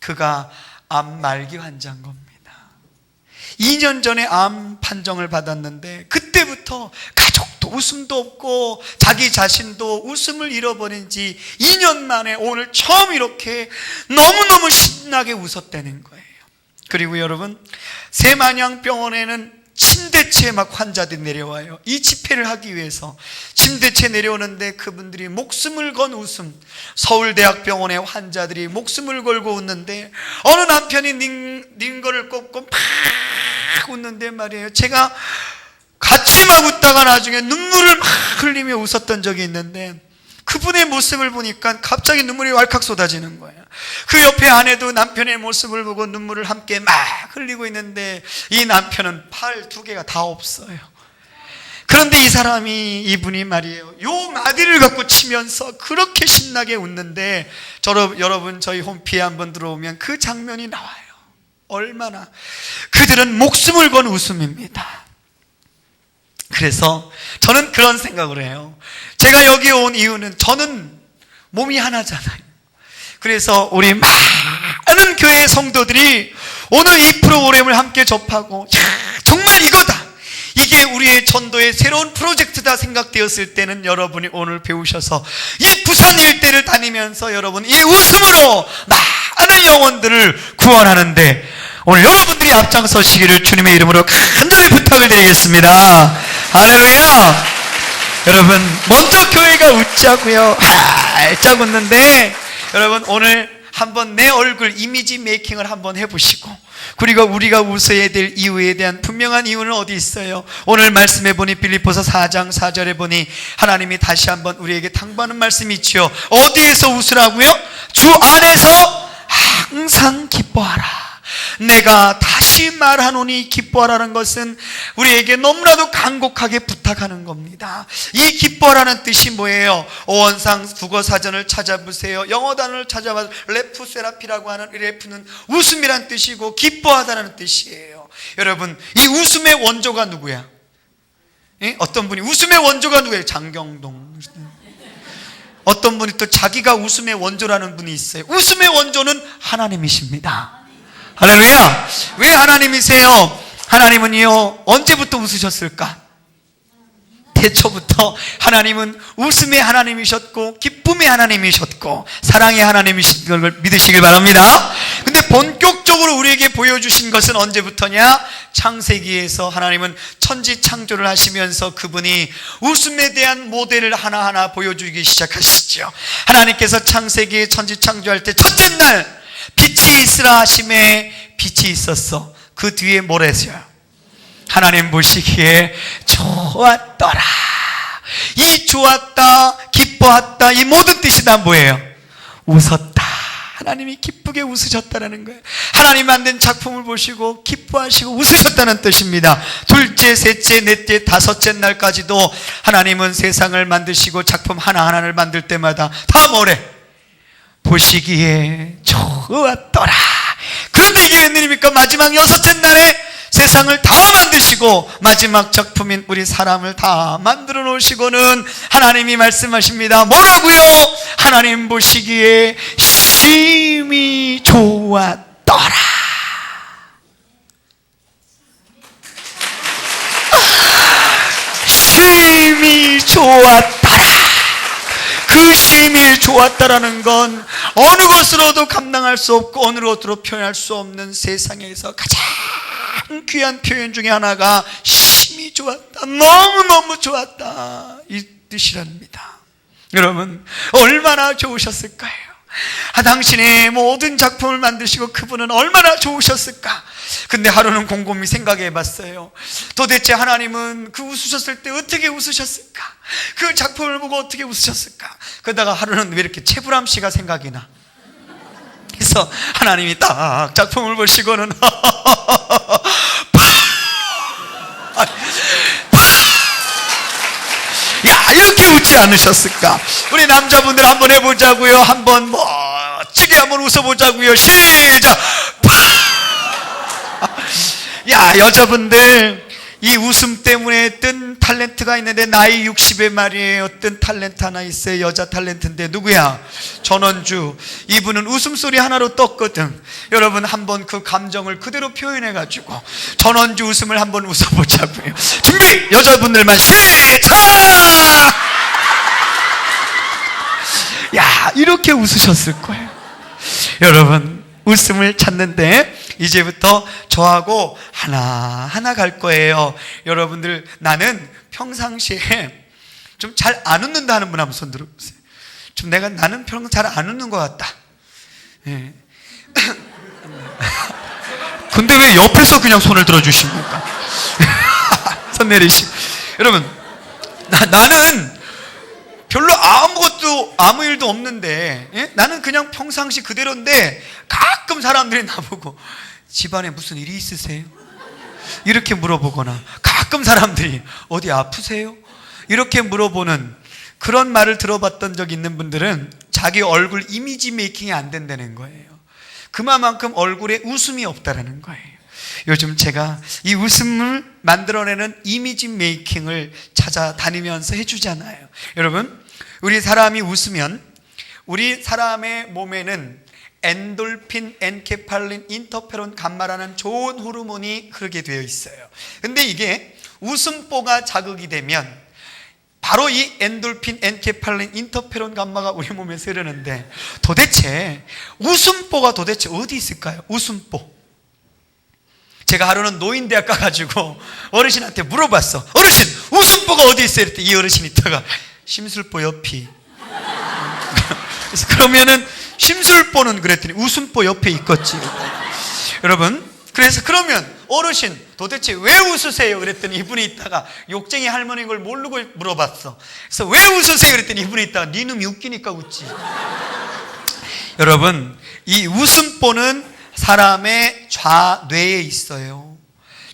그가 암 말기 환자인 겁니다. 2년 전에 암 판정을 받았는데 그때부터 가족도 웃음도 없고 자기 자신도 웃음을 잃어버린 지 2년 만에 오늘 처음 이렇게 너무너무 신나게 웃었다는 거예요. 그리고 여러분, 새만양병원에는 침대치에 막 환자들이 내려와요. 이 집회를 하기 위해서 침대치에 내려오는데 그분들이 목숨을 건 웃음, 서울대학병원의 환자들이 목숨을 걸고 웃는데 어느 남편이 닝거를 꼽고 막 웃는데 말이에요. 제가 같이 막 웃다가 나중에 눈물을 막 흘리며 웃었던 적이 있는데 그분의 모습을 보니까 갑자기 눈물이 왈칵 쏟아지는 거예요. 그 옆에 아내도 남편의 모습을 보고 눈물을 함께 막 흘리고 있는데 이 남편은 팔 2개가 다 없어요. 그런데 이 사람이, 이분이 말이에요, 요 마디를 갖고 치면서 그렇게 신나게 웃는데 여러분 저희 홈피에 한번 들어오면 그 장면이 나와요. 얼마나 그들은 목숨을 건 웃음입니다. 그래서 저는 그런 생각을 해요. 제가 여기 온 이유는, 저는 몸이 하나잖아요. 그래서 우리 많은 교회 성도들이 오늘 이 프로그램을 함께 접하고, 정말 이거다, 이게 우리의 전도의 새로운 프로젝트다 생각되었을 때는 여러분이 오늘 배우셔서 이 부산 일대를 다니면서 여러분 이 웃음으로 많은 영혼들을 구원하는데 오늘 여러분들이 앞장서시기를 주님의 이름으로 간절히 부탁을 드리겠습니다. 할렐루야. 여러분, 먼저 교회가 웃자고요. 활짝 웃는데 여러분, 오늘 한번 내 얼굴 이미지 메이킹을 한번 해보시고, 그리고 우리가 웃어야 될 이유에 대한 분명한 이유는 어디 있어요? 오늘 말씀해 보니 빌립보서 4장 4절에 보니 하나님이 다시 한번 우리에게 당부하는 말씀이 있죠. 어디에서 웃으라고요? 주 안에서 항상 기뻐하라. 내가 다시 말하노니 기뻐하라는 것은 우리에게 너무나도 간곡하게 부탁하는 겁니다. 이 기뻐하라는 뜻이 뭐예요? 오원상 국어사전을 찾아보세요. 영어 단어를 찾아봐서 레프세라피라고 하는 이 레프는 웃음이란 뜻이고 기뻐하다는 뜻이에요. 여러분, 이 웃음의 원조가 누구야? 어떤 분이 웃음의 원조가 누구예요? 장경동. 어떤 분이 또 자기가 웃음의 원조라는 분이 있어요. 웃음의 원조는 하나님이십니다. 할렐루야. 왜 하나님이세요? 하나님은요, 언제부터 웃으셨을까? 태초부터 하나님은 웃음의 하나님이셨고 기쁨의 하나님이셨고 사랑의 하나님이신 걸 믿으시길 바랍니다. 근데 본격적으로 우리에게 보여주신 것은 언제부터냐? 창세기에서 하나님은 천지 창조를 하시면서 그분이 웃음에 대한 모델을 하나하나 보여주기 시작하시죠. 하나님께서 창세기에 천지 창조할 때 첫째 날 빛이 있으라 하심에 빛이 있었어. 그 뒤에 뭐랬어요? 하나님 보시기에 좋았더라. 이 좋았다, 기뻐했다, 이 모든 뜻이 다 뭐예요? 웃었다. 하나님이 기쁘게 웃으셨다는 거예요. 하나님 만든 작품을 보시고 기뻐하시고 웃으셨다는 뜻입니다. 둘째, 셋째, 넷째, 다섯째 날까지도 하나님은 세상을 만드시고 작품 하나하나를 만들 때마다 다 뭐래? 보시기에 좋았더라. 그런데 이게 웬일입니까? 마지막 여섯째 날에 세상을 다 만드시고 마지막 작품인 우리 사람을 다 만들어 놓으시고는 하나님이 말씀하십니다. 뭐라고요? 하나님 보시기에 심히 좋았더라. 심히 좋았더라. 그 심히 좋았다라는 건 어느 것으로도 감당할 수 없고 어느 것으로 표현할 수 없는 세상에서 가장 귀한 표현 중에 하나가 심히 좋았다, 너무너무 좋았다, 이 뜻이랍니다. 여러분, 얼마나 좋으셨을까요? 당신의 모든 작품을 만드시고 그분은 얼마나 좋으셨을까? 근데 하루는 곰곰이 생각해 봤어요. 도대체 하나님은 그 웃으셨을 때 어떻게 웃으셨을까? 그 작품을 보고 어떻게 웃으셨을까? 그러다가 하루는 왜 이렇게 최불암 씨가 생각이 나? 그래서 하나님이 딱 작품을 보시고는 야, 이렇게 웃지 않으셨을까? 우리 남자분들 한번 해보자고요. 한번 멋지게 한번 웃어보자고요. 시작! 야, 여자분들 이 웃음 때문에 뜬 탤런트가 있는데 나이 60에 말이에요. 뜬 탤런트 하나 있어요. 여자 탤런트인데 누구야? 전원주. 이분은 웃음소리 하나로 떴거든. 여러분 한번 그 감정을 그대로 표현해가지고 전원주 웃음을 한번 웃어보자고요. 준비! 여자분들만 시작! 야, 이렇게 웃으셨을 거예요. 여러분 웃음을 찾는데 이제부터 저하고 하나하나 갈 거예요. 여러분들, 나는 평상시에 좀 잘 안 웃는다 하는 분 한번 손 들어보세요. 나는 평소 잘 안 웃는 것 같다. 예. 근데 왜 옆에서 그냥 손을 들어주십니까? 손 내리시고. 여러분, 나는 별로 아무 일도 없는데, 예? 나는 그냥 평상시 그대로인데 가끔 사람들이 나보고 집안에 무슨 일이 있으세요? 이렇게 물어보거나, 가끔 사람들이 어디 아프세요? 이렇게 물어보는 그런 말을 들어봤던 적 있는 분들은 자기 얼굴 이미지 메이킹이 안 된다는 거예요. 그만큼 얼굴에 웃음이 없다라는 거예요. 요즘 제가 이 웃음을 만들어내는 이미지 메이킹을 찾아다니면서 해주잖아요. 여러분, 우리 사람이 웃으면 우리 사람의 몸에는 엔돌핀, 엔케팔린, 인터페론, 감마라는 좋은 호르몬이 흐르게 되어 있어요. 근데 이게 웃음보가 자극이 되면 바로 이 엔돌핀, 엔케팔린, 인터페론, 감마가 우리 몸에서 흐르는데, 도대체 웃음보가 도대체 어디 있을까요? 웃음보. 제가 하루는 노인대학 가가지고 어르신한테 물어봤어. 어르신, 웃음보가 어디 있어요? 그랬더니 이 어르신이 있다가 심술보 옆이. 그래서 그러면은 심술보는 그랬더니 웃음보 옆에 있겠지. 여러분, 그래서 그러면 어르신 도대체 왜 웃으세요? 그랬더니 이분이 있다가 욕쟁이 할머니인 걸 모르고 물어봤어. 그래서 왜 웃으세요? 그랬더니 이분이 있다가 네 놈이 웃기니까 웃지. 여러분, 이 웃음보는 사람의 좌뇌에 있어요.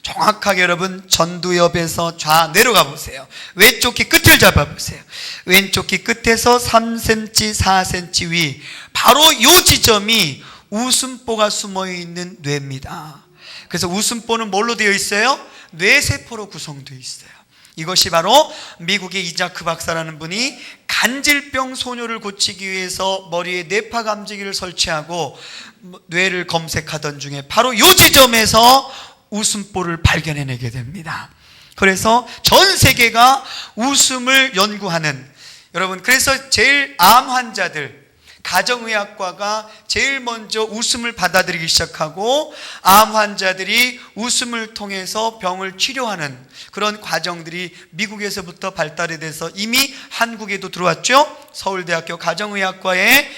정확하게 여러분 전두엽에서 좌뇌로 가보세요. 왼쪽 귀 끝을 잡아보세요. 왼쪽 귀 끝에서 3cm, 4cm 위, 바로 이 지점이 웃음보가 숨어있는 뇌입니다. 그래서 웃음보는 뭘로 되어 있어요? 뇌세포로 구성되어 있어요. 이것이 바로 미국의 이자크 박사라는 분이 간질병 소녀를 고치기 위해서 머리에 뇌파 감지기를 설치하고 뇌를 검색하던 중에 바로 이 지점에서 웃음보를 발견해내게 됩니다. 그래서 전 세계가 웃음을 연구하는, 여러분, 그래서 제일 암 환자들, 가정의학과가 제일 먼저 웃음을 받아들이기 시작하고 암 환자들이 웃음을 통해서 병을 치료하는 그런 과정들이 미국에서부터 발달이 돼서 이미 한국에도 들어왔죠. 서울대학교 가정의학과의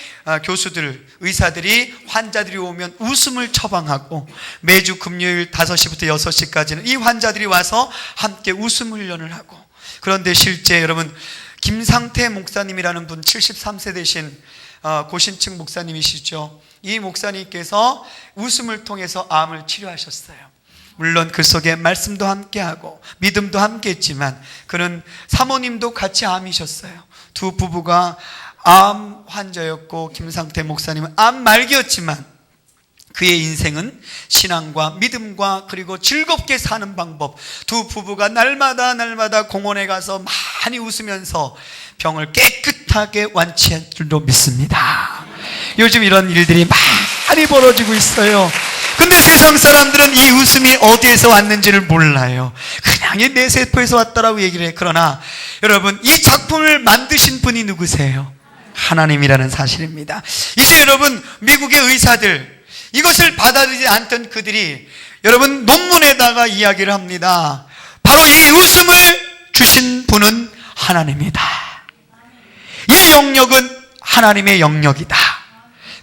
교수들, 의사들이 환자들이 오면 웃음을 처방하고 매주 금요일 5시부터 6시까지는 이 환자들이 와서 함께 웃음 훈련을 하고, 그런데 실제 여러분, 김상태 목사님이라는 분, 73세 되신 고신층 목사님이시죠. 이 목사님께서 웃음을 통해서 암을 치료하셨어요. 물론 그 속에 말씀도 함께하고 믿음도 함께했지만 그는 사모님도 같이 암이셨어요. 두 부부가 암 환자였고 김상태 목사님은 암 말기였지만 그의 인생은 신앙과 믿음과 그리고 즐겁게 사는 방법, 두 부부가 날마다 공원에 가서 많이 웃으면서 병을 깨끗하게 완치한 줄로 믿습니다. 요즘 이런 일들이 많이 벌어지고 있어요. 근데 세상 사람들은 이 웃음이 어디에서 왔는지를 몰라요. 그냥 이 내 세포에서 왔다라고 얘기를 해. 그러나 여러분, 이 작품을 만드신 분이 누구세요? 하나님이라는 사실입니다. 이제 여러분, 미국의 의사들, 이것을 받아들이지 않던 그들이 여러분 논문에다가 이야기를 합니다. 바로 이 웃음을 주신 분은 하나님이다. 이 영역은 하나님의 영역이다.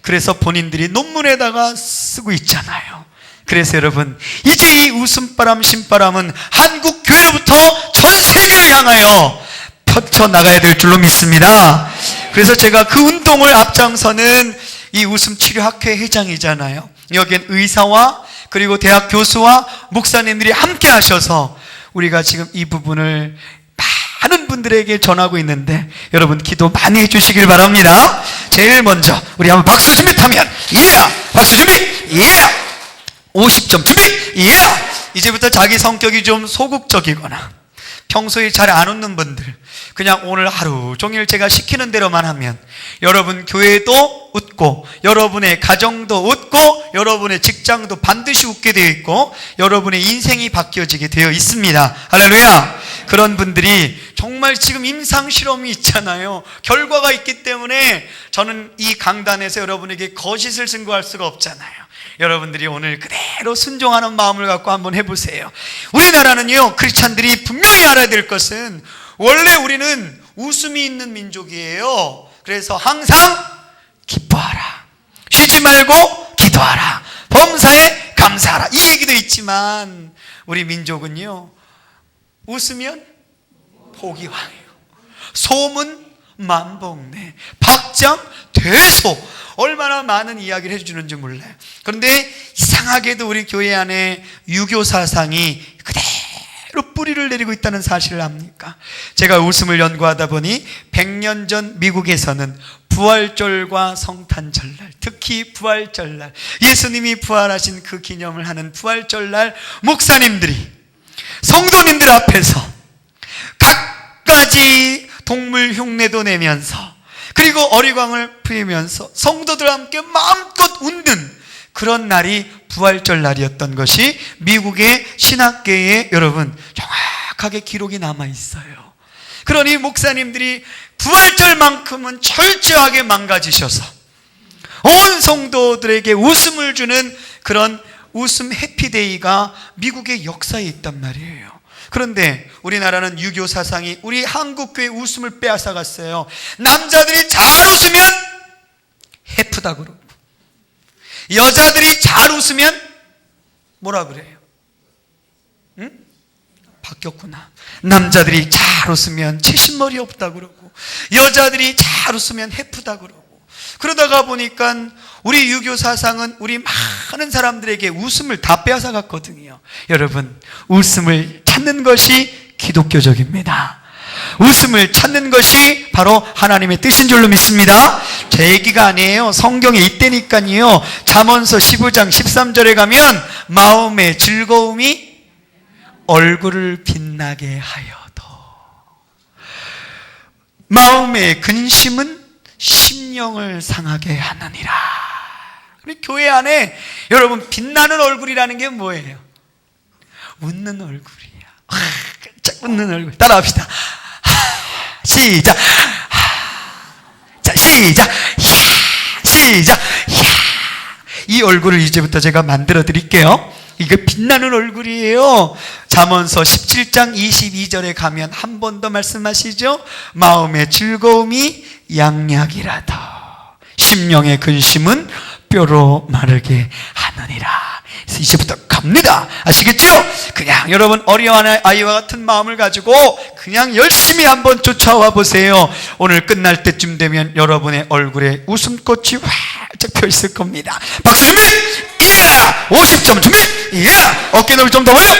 그래서 본인들이 논문에다가 쓰고 있잖아요. 그래서 여러분, 이제 이 웃음바람 신바람은 한국 교회로부터 전 세계를 향하여 펼쳐나가야 될 줄로 믿습니다. 그래서 제가 그 운동을 앞장서는 이 웃음치료학회 회장이잖아요. 여기엔 의사와 그리고 대학 교수와 목사님들이 함께 하셔서 우리가 지금 이 부분을 많은 분들에게 전하고 있는데 여러분 기도 많이 해주시길 바랍니다. 제일 먼저 우리 한번 박수 준비 타면 박수 준비 50점 준비 이제부터 자기 성격이 좀 소극적이거나 평소에 잘 안 웃는 분들, 그냥 오늘 하루 종일 제가 시키는 대로만 하면 여러분 교회도 웃고 여러분의 가정도 웃고 여러분의 직장도 반드시 웃게 되어 있고 여러분의 인생이 바뀌어지게 되어 있습니다. 할렐루야. 그런 분들이 정말 지금 임상실험이 있잖아요. 결과가 있기 때문에 저는 이 강단에서 여러분에게 거짓을 증거할 수가 없잖아요. 여러분들이 오늘 그대로 순종하는 마음을 갖고 한번 해보세요. 우리나라는요, 크리스찬들이 분명히 알아야 될 것은 원래 우리는 웃음이 있는 민족이에요. 그래서 항상 기뻐하라, 쉬지 말고 기도하라, 범사에 감사하라, 이 얘기도 있지만 우리 민족은요, 웃으면 복이 와요. 소문 만복내, 박장 대소, 얼마나 많은 이야기를 해주는지 몰라요. 그런데 이상하게도 우리 교회 안에 유교 사상이 그대로 뿌리를 내리고 있다는 사실을 압니까? 제가 웃음을 연구하다 보니 100년 전 미국에서는 부활절과 성탄절날, 특히 부활절날, 예수님이 부활하신 그 기념을 하는 부활절날 목사님들이 성도님들 앞에서 갖가지 동물 흉내도 내면서 그리고 어리광을 피우면서 성도들과 함께 마음껏 웃는 그런 날이 부활절 날이었던 것이 미국의 신학계에 여러분 정확하게 기록이 남아 있어요. 그러니 목사님들이 부활절만큼은 철저하게 망가지셔서 온 성도들에게 웃음을 주는 그런 웃음 해피데이가 미국의 역사에 있단 말이에요. 그런데 우리나라는 유교 사상이 우리 한국교회 웃음을 빼앗아갔어요. 남자들이 잘 웃으면 해프다 그러고 여자들이 잘 웃으면 뭐라 그래요? 응? 바뀌었구나. 남자들이 잘 웃으면 채신머리 없다 그러고 여자들이 잘 웃으면 해프다 그러고 그러다가 보니까 우리 유교 사상은 우리 많은 사람들에게 웃음을 다 빼앗아갔거든요. 여러분, 웃음을 찾는 것이 기독교적입니다. 웃음을 찾는 것이 바로 하나님의 뜻인 줄로 믿습니다. 제 얘기가 아니에요. 성경에 있다니까요. 잠언서 15장 13절에 가면 마음의 즐거움이 얼굴을 빛나게 하여도 마음의 근심은 심령을 상하게 하느니라. 우리 교회 안에 여러분 빛나는 얼굴이라는 게 뭐예요? 웃는 얼굴이야. 짝 웃는 얼굴. 따라합시다. 시작. 자, 시작. 시작. 이 얼굴을 이제부터 제가 만들어 드릴게요. 이게 빛나는 얼굴이에요. 잠언서 17장 22절에 가면 한 번 더 말씀하시죠. 마음의 즐거움이 양약이라다. 심령의 근심은 뼈로 마르게 하느니라. 그래서 이제부터 갑니다. 아시겠죠? 그냥 여러분 어린아이와 같은 마음을 가지고 그냥 열심히 한번 쫓아와 보세요. 오늘 끝날 때쯤 되면 여러분의 얼굴에 웃음꽃이 활짝 펴 있을 겁니다. 박수 준비! 50점 준비! 어깨 넓이 좀 더 올려!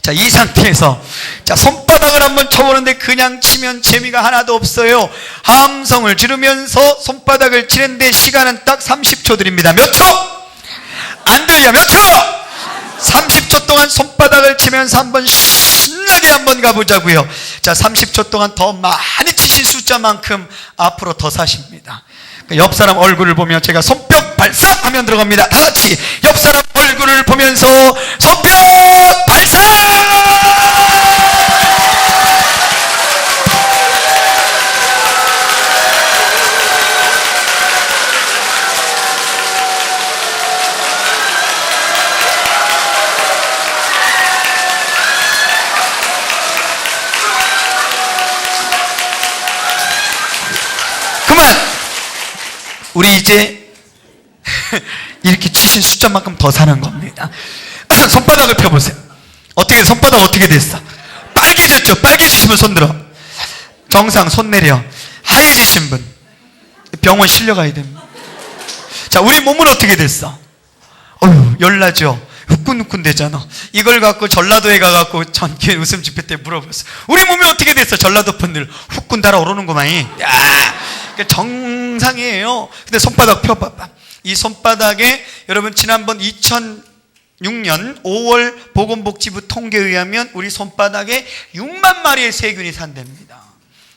자, 이 상태에서 자, 손바닥 손바닥을 한번 쳐보는데 그냥 치면 재미가 하나도 없어요. 함성을 지르면서 손바닥을 치는데 시간은 딱 30초 드립니다. 몇 초? 안 들려. 몇 초? 30초 동안 손바닥을 치면서 한번 신나게 한번 가보자고요. 자, 30초 동안 더 많이 치신 숫자만큼 앞으로 더 사십니다. 옆 사람 얼굴을 보며 제가 손뼉 발사 하면 들어갑니다. 다 같이 옆 사람 얼굴을 보면서 손뼉 발사! 그만! 우리 이제 이렇게 치신 숫자만큼 더 사는 겁니다. 손바닥을 펴보세요. 손바닥 어떻게 됐어? 빨개졌죠? 빨개지신 분 손 들어. 정상 손 내려. 하얘지신 분 병원 실려가야 됩니다. 자, 우리 몸은 어떻게 됐어? 열나죠? 후끈후끈 되잖아. 이걸 갖고 전라도에 가갖고 전교회 웃음 집회 때 물어봤어. 우리 몸이 어떻게 됐어? 전라도 분들 후끈 달아오르는구만. 정상이에요. 근데 손바닥 펴봐봐. 이 손바닥에 여러분 지난번 2006년 5월 보건복지부 통계에 의하면 우리 손바닥에 6만 마리의 세균이 산답니다.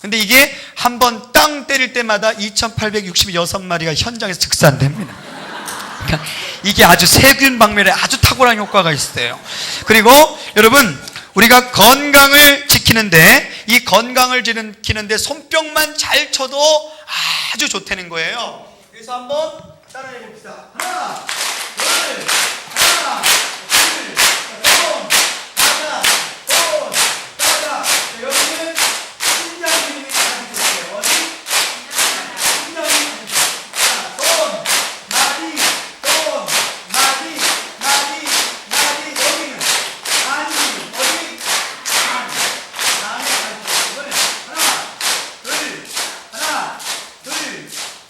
근데 이게 한 번 땅 때릴 때마다 2,866마리가 현장에서 즉사됩니다. 그러니까 이게 아주 세균 박멸에 아주 탁월한 효과가 있어요. 그리고 여러분 우리가 건강을 지키는데 이 건강을 지키는데 손뼉만 잘 쳐도 아주 좋다는 거예요. 그래서 한번 따라해 봅시다. 하나, 둘, 하나, 둘, 손, 하나, 손, 따라. 여기는 심장이 가지고 있어요. 어디? 심장이 자, 손, 마디, 손, 마디, 마디, 마디. 여기는 간이 어디? 간에 가지고 이번에 하나, 둘,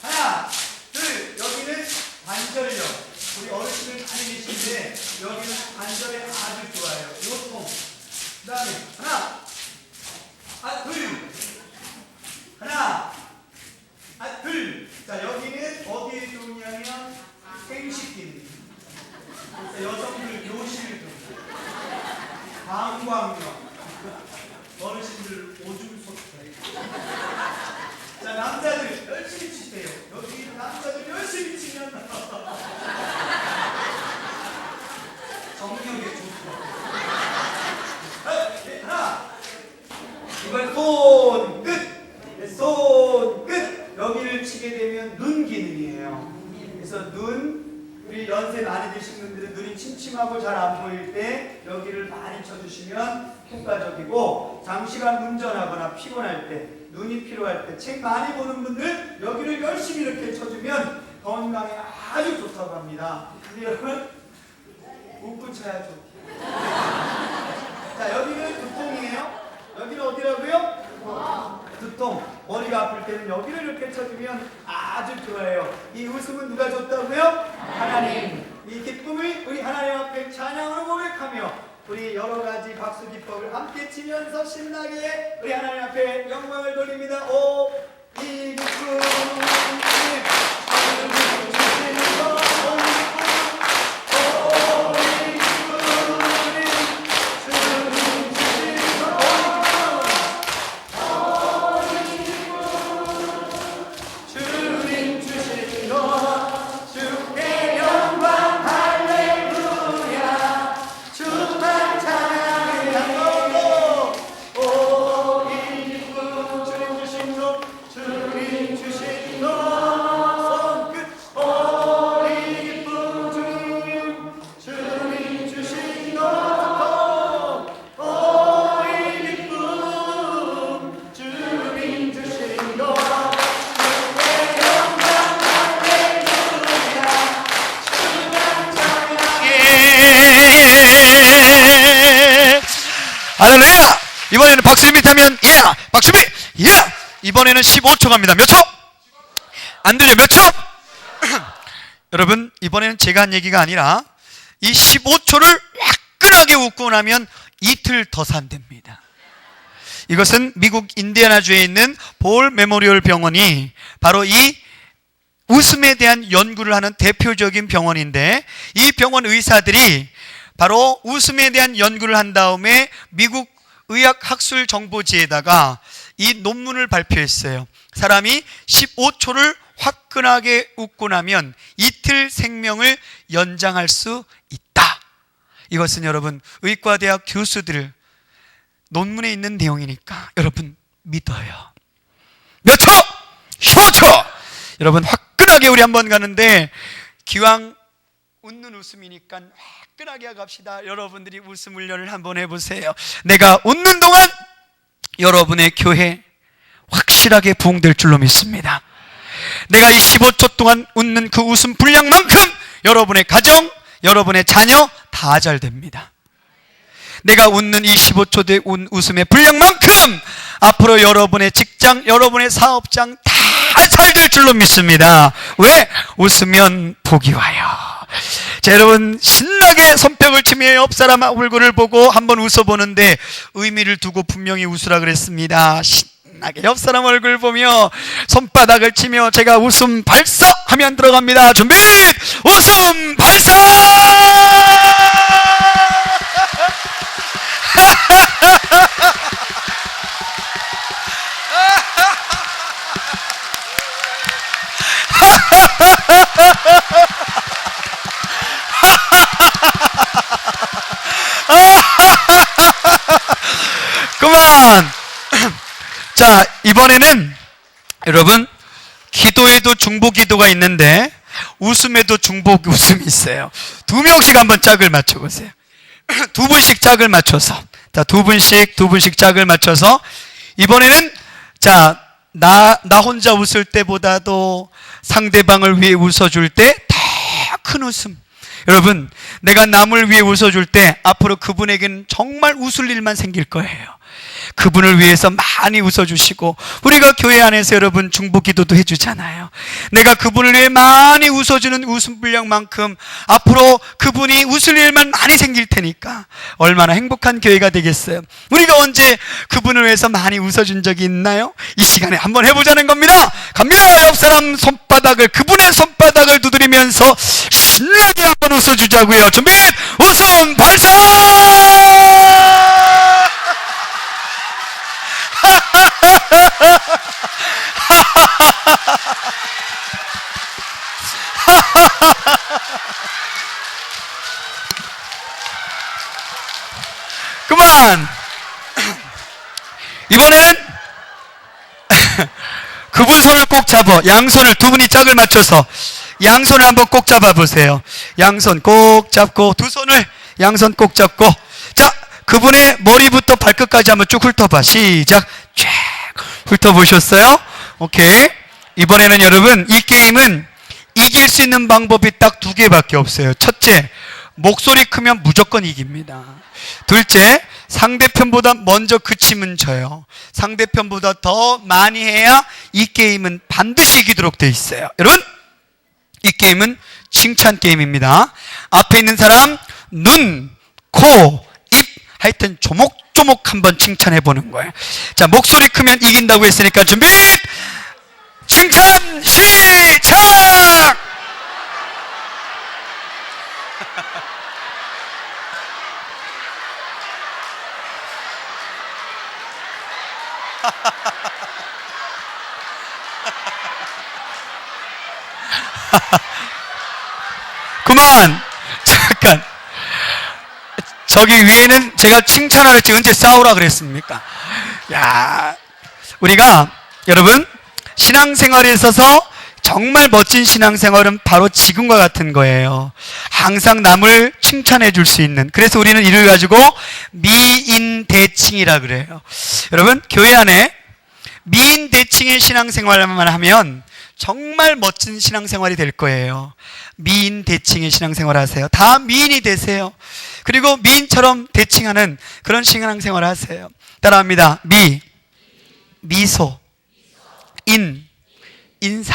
하나, 둘. 여기는 관절력. 우리 어르신들 많이 계신데 여기는 관절에 아주 좋아요. 요통. 그 다음에 하나, 둘, 하나, 둘. 자, 여기는 어디에 좋냐면 생식 기능. 여성들 요실 방광경. 어르신들 오줌 소태. 자, 남자들 열심히 치세요. 여기 남자들 열심히 치면 정력에 좋고. 하나. 이번 손끝. 여기를 치게 되면 눈 기능이에요. 그래서 우리 연세 많이 드신 분들은 눈이 침침하고 잘 안 보일 때 여기를 많이 쳐주시면 효과적이고, 장시간 운전하거나 피곤할 때, 눈이 필요할 때, 책 많이 보는 분들 여기를 열심히 이렇게 쳐주면 건강에 아주 좋다고 합니다. 근데 여러분 웃고 쳐야죠. 자, 여기는 두통이에요. 여기는 어디라고요? 두통. 머리가 아플 때는 여기를 이렇게 쳐주면 아주 좋아요. 이 웃음은 누가 줬다고요? 하나님. 이 기쁨을 우리 하나님 앞에 찬양으로 고백하며 우리 여러 가지 박수 기법을 함께 치면서 신나게 우리 하나님 앞에 영광을 돌립니다. 오, 이 기쁨. 할렐루야! 이번에는 박수 준비 되면 박수 준비! 이번에는 15초 갑니다. 몇 초? 안 들려. 몇 초? 여러분, 이번에는 제가 한 얘기가 아니라 이 15초를 화끈하게 웃고 나면 이틀 더 산답니다. 이것은 미국 인디애나주에 있는 볼 메모리얼 병원이 바로 이 웃음에 대한 연구를 하는 대표적인 병원인데, 이 병원 의사들이 바로 웃음에 대한 연구를 한 다음에 미국 의학학술정보지에다가 이 논문을 발표했어요. 사람이 15초를 화끈하게 웃고 나면 이틀 생명을 연장할 수 있다. 이것은 여러분 의과대학 교수들 논문에 있는 내용이니까 여러분 믿어요. 몇 초? 15초! 여러분 화끈하게 우리 한번 가는데, 기왕 웃는 웃음이니까 화끈하게 갑시다. 여러분들이 웃음 훈련을 한번 해보세요. 내가 웃는 동안 여러분의 교회 확실하게 부흥될 줄로 믿습니다. 내가 이 15초 동안 웃는 그 웃음 분량만큼 여러분의 가정, 여러분의 자녀 다 잘 됩니다. 내가 웃는 이 15초 대 웃음의 분량만큼 앞으로 여러분의 직장, 여러분의 사업장 다 잘 될 줄로 믿습니다. 왜? 웃으면 복이 와요. 자, 여러분 신나게 손뼉을 치며 옆 사람 얼굴을 보고 한번 웃어보는데 의미를 두고 분명히 웃으라 그랬습니다. 신나게 옆 사람 얼굴 보며 손바닥을 치며 제가 웃음 발사 하면 들어갑니다. 준비! 웃음 발사! 그만! 자, 이번에는 여러분 기도에도 중보 기도가 있는데 웃음에도 중보 웃음이 있어요. 두 명씩 한번 짝을 맞춰보세요. 두 분씩 짝을 맞춰서, 자, 두 분씩 짝을 맞춰서 이번에는 자, 나 혼자 웃을 때보다도 상대방을 위해 웃어줄 때 더 큰 웃음. 여러분, 내가 남을 위해 웃어줄 때 앞으로 그분에게는 정말 웃을 일만 생길 거예요. 그분을 위해서 많이 웃어주시고, 우리가 교회 안에서 여러분 중보 기도도 해주잖아요. 내가 그분을 위해 많이 웃어주는 웃음 분량만큼 앞으로 그분이 웃을 일만 많이 생길 테니까 얼마나 행복한 교회가 되겠어요. 우리가 언제 그분을 위해서 많이 웃어준 적이 있나요? 이 시간에 한번 해보자는 겁니다. 갑니다. 옆 사람 손바닥을, 그분의 손바닥을 두드리면서 신나게 한번 웃어주자고요. 준비! 웃음 발사! 그만! 이번에는 그분 손을 꼭 잡아, 양손을 두 분이 짝을 맞춰서 양손을 한번 꼭 잡아보세요. 양손 꼭 잡고, 두 손을 양손 꼭 잡고, 자, 그분의 머리부터 발끝까지 한번 쭉 훑어봐. 시작. 쫙 훑어보셨어요? 오케이. 이번에는 여러분 이 게임은 이길 수 있는 방법이 딱 두 개밖에 없어요. 첫째, 목소리 크면 무조건 이깁니다. 둘째, 상대편보다 먼저 그치면 져요. 상대편보다 더 많이 해야 이 게임은 반드시 이기도록 돼 있어요. 여러분, 이 게임은 칭찬 게임입니다. 앞에 있는 사람 눈, 코, 입 하여튼 조목조목 한번 칭찬해 보는 거예요. 자, 목소리 크면 이긴다고 했으니까 준비! 칭찬 시작! 그만! 잠깐. 저기 위에는 제가 칭찬하랬지 언제 싸우라 그랬습니까? 야, 우리가 여러분 신앙생활에 있어서 정말 멋진 신앙생활은 바로 지금과 같은 거예요. 항상 남을 칭찬해 줄 수 있는. 그래서 우리는 이를 가지고 미인대칭이라 그래요. 여러분, 교회 안에 미인대칭의 신앙생활만 하면 정말 멋진 신앙생활이 될 거예요. 미인대칭의 신앙생활 하세요. 다 미인이 되세요. 그리고 미인처럼 대칭하는 그런 신앙생활 하세요. 따라합니다. 미소, 인사.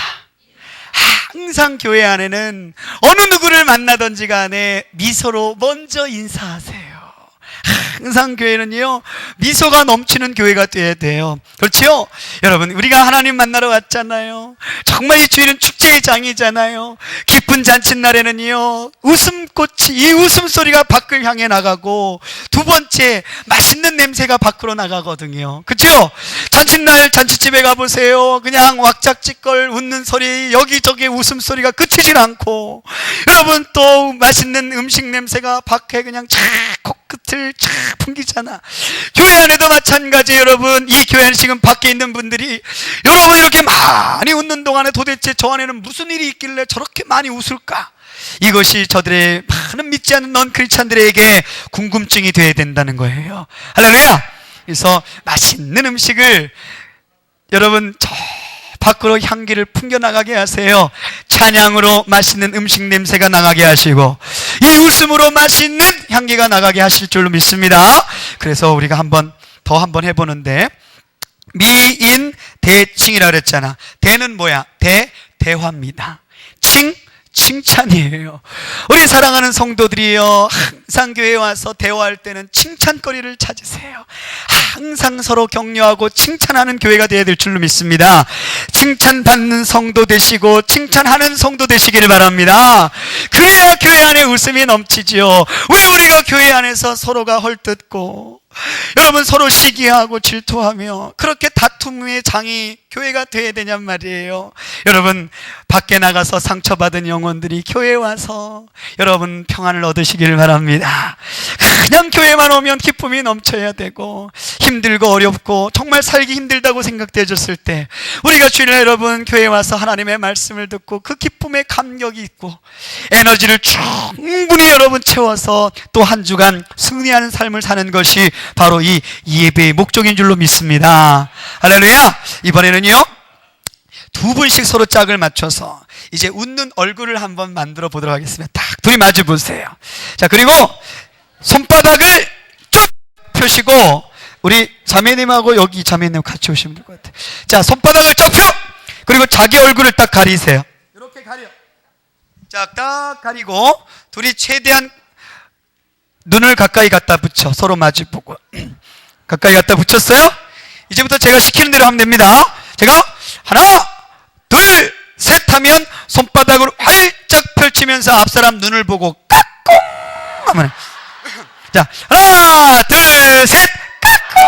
항상 교회 안에는 어느 누구를 만나든지 간에 미소로 먼저 인사하세요. 항상 교회는요, 미소가 넘치는 교회가 되어야 돼요. 그렇죠? 여러분, 우리가 하나님 만나러 왔잖아요. 정말 이 주일은 축제의 장이잖아요. 기쁜 잔칫날에는요, 이 웃음소리가 밖을 향해 나가고, 두 번째, 맛있는 냄새가 밖으로 나가거든요. 그렇죠? 잔칫날 잔치집에 가보세요. 그냥 왁작지껄 웃는 소리, 여기저기 웃음소리가 끝이질 않고, 여러분 또 맛있는 음식 냄새가 밖에 그냥 쫙 코끝을 쫙 풍기잖아. 교회 안에도 마찬가지예요. 여러분, 이 교회 안에 지금 밖에 있는 분들이 여러분 이렇게 많이 웃는 동안에 도대체 저 안에는 무슨 일이 있길래 저렇게 많이 웃을까? 이것이 저들의 많은 믿지 않는 넌 크리스찬들에게 궁금증이 되어야 된다는 거예요. 할렐루야. 그래서 맛있는 음식을 여러분 저 밖으로 향기를 풍겨나가게 하세요. 찬양으로 맛있는 음식 냄새가 나가게 하시고, 이 웃음으로 맛있는 향기가 나가게 하실 줄로 믿습니다. 그래서 우리가 한번 해보는데, 미인 대칭이라 그랬잖아. 대는 뭐야? 대화입니다. 칭찬이에요. 우리 사랑하는 성도들이요, 항상 교회에 와서 대화할 때는 칭찬거리를 찾으세요. 항상 서로 격려하고 칭찬하는 교회가 되어야 될 줄로 믿습니다. 칭찬받는 성도 되시고 칭찬하는 성도 되시기를 바랍니다. 그래야 교회 안에 웃음이 넘치지요. 왜 우리가 교회 안에서 서로가 헐뜯고 여러분 서로 시기하고 질투하며 그렇게 다툼의 장이 교회가 되어야 되냔 말이에요. 여러분, 밖에 나가서 상처받은 영혼들이 교회에 와서 여러분 평안을 얻으시기를 바랍니다. 그냥 교회만 오면 기쁨이 넘쳐야 되고, 힘들고 어렵고 정말 살기 힘들다고 생각되어졌을 때 우리가 주일날 여러분 교회에 와서 하나님의 말씀을 듣고 그 기쁨에 감격이 있고 에너지를 충분히 여러분 채워서 또 한 주간 승리하는 삶을 사는 것이 바로 이 예배의 목적인 줄로 믿습니다. 할렐루야. 이번에는요, 두 분씩 서로 짝을 맞춰서 이제 웃는 얼굴을 한번 만들어 보도록 하겠습니다. 딱 둘이 마주 보세요. 자, 그리고 손바닥을 쭉 펴시고, 우리 자매님하고 여기 자매님 같이 오시면 될 것 같아요. 자, 손바닥을 쭉 펴! 그리고 자기 얼굴을 딱 가리세요. 이렇게 가려. 자, 딱 가리고 둘이 최대한 눈을 가까이 갖다 붙여 서로 마주 보고 가까이 갖다 붙였어요? 이제부터 제가 시키는 대로 하면 됩니다. 제가 하나 둘 셋 하면 손바닥을 활짝 펼치면서 앞사람 눈을 보고 까꿍 하면, 자, 하나 둘 셋 까꿍.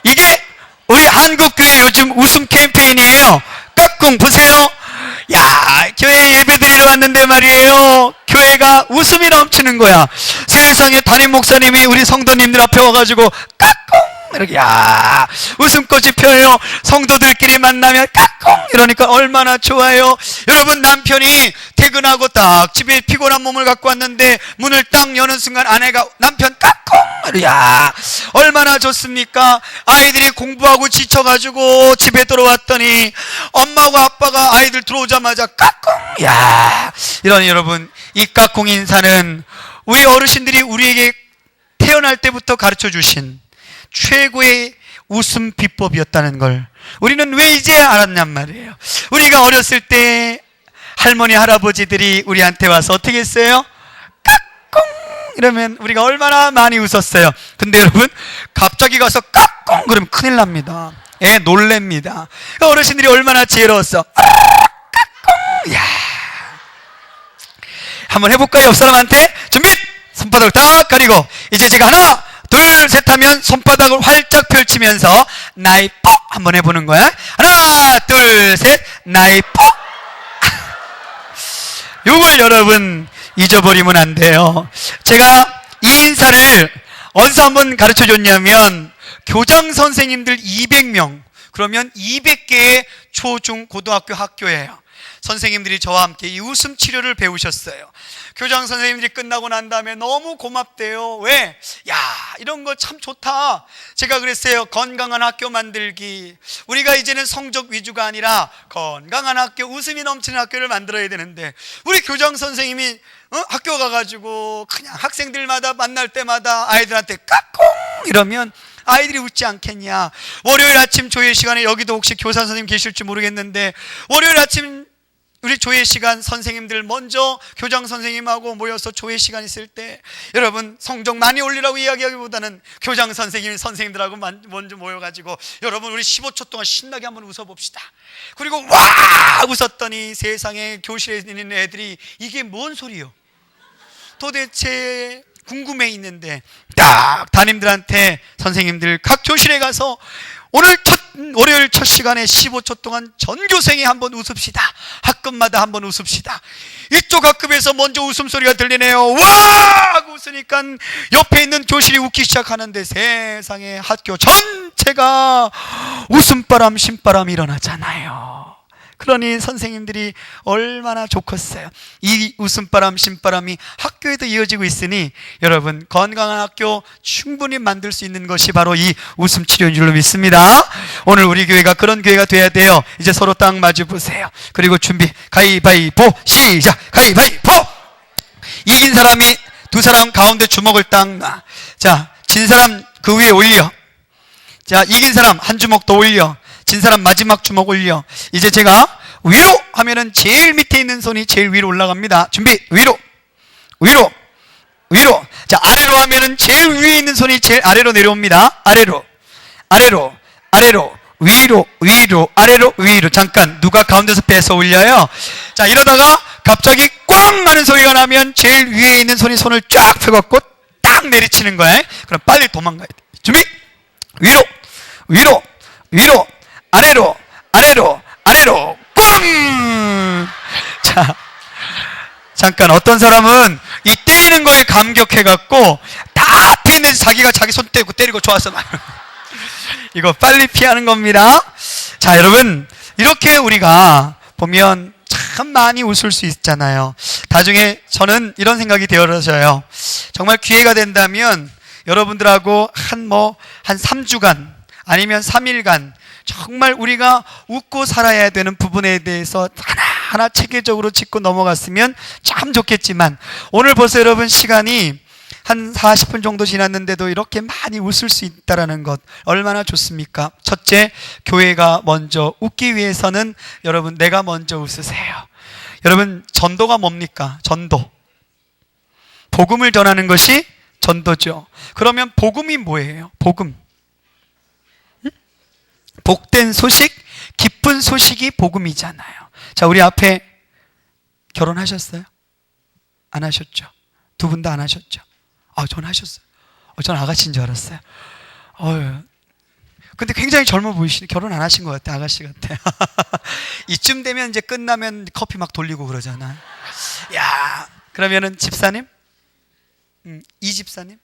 이게 우리 한국교회 요즘 웃음 캠페인이에요. 까꿍 보세요. 야, 교회 예배드리러 왔는데 말이에요, 교회가 웃음이 넘치는 거야. 세상에 담임 목사님이 우리 성도님들 앞에 와가지고 까꿍 이렇게, 야, 웃음꽃이 펴요. 성도들끼리 만나면 까꿍 이러니까 얼마나 좋아요. 여러분, 남편이 퇴근하고 딱 집에 피곤한 몸을 갖고 왔는데 문을 딱 여는 순간 아내가 남편 까꿍, 야, 얼마나 좋습니까? 아이들이 공부하고 지쳐가지고 집에 들어왔더니 엄마하고 아빠가 아이들 들어오자마자 까꿍, 야, 이런, 여러분, 이 까꿍 인사는 우리 어르신들이 우리에게 태어날 때부터 가르쳐 주신 최고의 웃음 비법이었다는 걸 우리는 왜 이제 알았냔 말이에요. 우리가 어렸을 때 할머니 할아버지들이 우리한테 와서 어떻게 했어요? 까꿍 이러면 우리가 얼마나 많이 웃었어요. 근데 여러분, 갑자기 가서 까꿍 그러면 큰일 납니다. 애 놀랍니다. 어르신들이 얼마나 지혜로웠어. 까꿍. 야, 한번 해볼까요? 옆 사람한테 준비. 손바닥을 딱 가리고 이제 제가 하나 둘 셋 하면 손바닥을 활짝 펼치면서 나이 뽀 한번 해보는 거야. 하나 둘 셋 나이 뽀. 요걸 여러분 잊어버리면 안 돼요. 제가 이 인사를 어디서 한번 가르쳐 줬냐면, 교장 선생님들 200명, 그러면 200개의 초, 중, 고등학교 학교예요. 선생님들이 저와 함께 이 웃음 치료를 배우셨어요. 교장 선생님들이 끝나고 난 다음에 너무 고맙대요. 왜? 야, 이런 거 참 좋다. 제가 그랬어요. 건강한 학교 만들기. 우리가 이제는 성적 위주가 아니라 건강한 학교, 웃음이 넘치는 학교를 만들어야 되는데, 우리 교장 선생님이 학교 가가지고 그냥 학생들마다 만날 때마다 아이들한테 까꿍 이러면 아이들이 웃지 않겠냐. 월요일 아침 조회 시간에, 여기도 혹시 교사 선생님 계실지 모르겠는데, 월요일 아침 우리 조회 시간 선생님들 먼저 교장 선생님하고 모여서 조회 시간 있을 때 여러분 성적 많이 올리라고 이야기하기보다는 교장 선생님 선생님들하고 먼저 모여가지고 여러분 우리 15초 동안 신나게 한번 웃어봅시다. 그리고 와 웃었더니 세상에 교실에 있는 애들이 이게 뭔 소리요? 도대체 궁금해 있는데 딱 담임들한테 선생님들 각 교실에 가서 오늘 월요일 첫 시간에 15초 동안 전교생이 한번 웃읍시다. 학급마다 한번 웃읍시다. 이쪽 학급에서 먼저 웃음소리가 들리네요. 와! 하고 웃으니까 옆에 있는 교실이 웃기 시작하는데 세상에 학교 전체가 웃음바람 신바람이 일어나잖아요. 그러니 선생님들이 얼마나 좋겠어요. 이 웃음바람 신바람이 학교에도 이어지고 있으니 여러분 건강한 학교 충분히 만들 수 있는 것이 바로 이 웃음치료인 줄로 믿습니다. 오늘 우리 교회가 그런 교회가 돼야 돼요. 이제 서로 딱 마주 보세요. 그리고 준비 가위바위보 시작. 가위바위보. 이긴 사람이 두 사람 가운데 주먹을 딱 놔. 자, 진 사람 그 위에 올려. 자, 이긴 사람 한 주먹 더 올려. 진 사람 마지막 주먹 올려. 이제 제가 위로 하면은 제일 밑에 있는 손이 제일 위로 올라갑니다. 준비 위로 위로 위로. 자, 아래로 하면은 제일 위에 있는 손이 제일 아래로 내려옵니다. 아래로 아래로 아래로 위로 위로 아래로 위로. 잠깐 누가 가운데서 빼서 올려요? 자, 이러다가 갑자기 꽝 하는 소리가 나면 제일 위에 있는 손이 손을 쫙 펴갖고 딱 내리치는 거야. 그럼 빨리 도망가야 돼. 준비 위로 위로 위로 아래로 아래로 아래로 꽝. 자, 잠깐 어떤 사람은 이 때리는 거에 감격해갖고 다 앞에 있는 자기가 자기 손 떼고 때리고 좋았어. 이거 빨리 피하는 겁니다. 자, 여러분 이렇게 우리가 보면 참 많이 웃을 수 있잖아요. 나중에 저는 이런 생각이 되어져요. 정말 기회가 된다면 여러분들하고 한 3주간 아니면 3일간 정말 우리가 웃고 살아야 되는 부분에 대해서 하나하나 체계적으로 짚고 넘어갔으면 참 좋겠지만 오늘 벌써 여러분 시간이 한 40분 정도 지났는데도 이렇게 많이 웃을 수 있다는 것 얼마나 좋습니까? 첫째, 교회가 먼저 웃기 위해서는 여러분 내가 먼저 웃으세요. 여러분 전도가 뭡니까? 전도. 복음을 전하는 것이 전도죠. 그러면 복음이 뭐예요? 복음. 복된 소식, 기쁜 소식이 복음이잖아요. 자, 우리 앞에 결혼하셨어요? 안 하셨죠? 두 분 다 안 하셨죠? 전 하셨어요. 전 아가씨인 줄 알았어요. 근데 굉장히 젊어 보이시네. 결혼 안 하신 것 같아. 아가씨 같아. 이쯤 되면 이제 끝나면 커피 막 돌리고 그러잖아. 야, 그러면은 집사님? 이 집사님?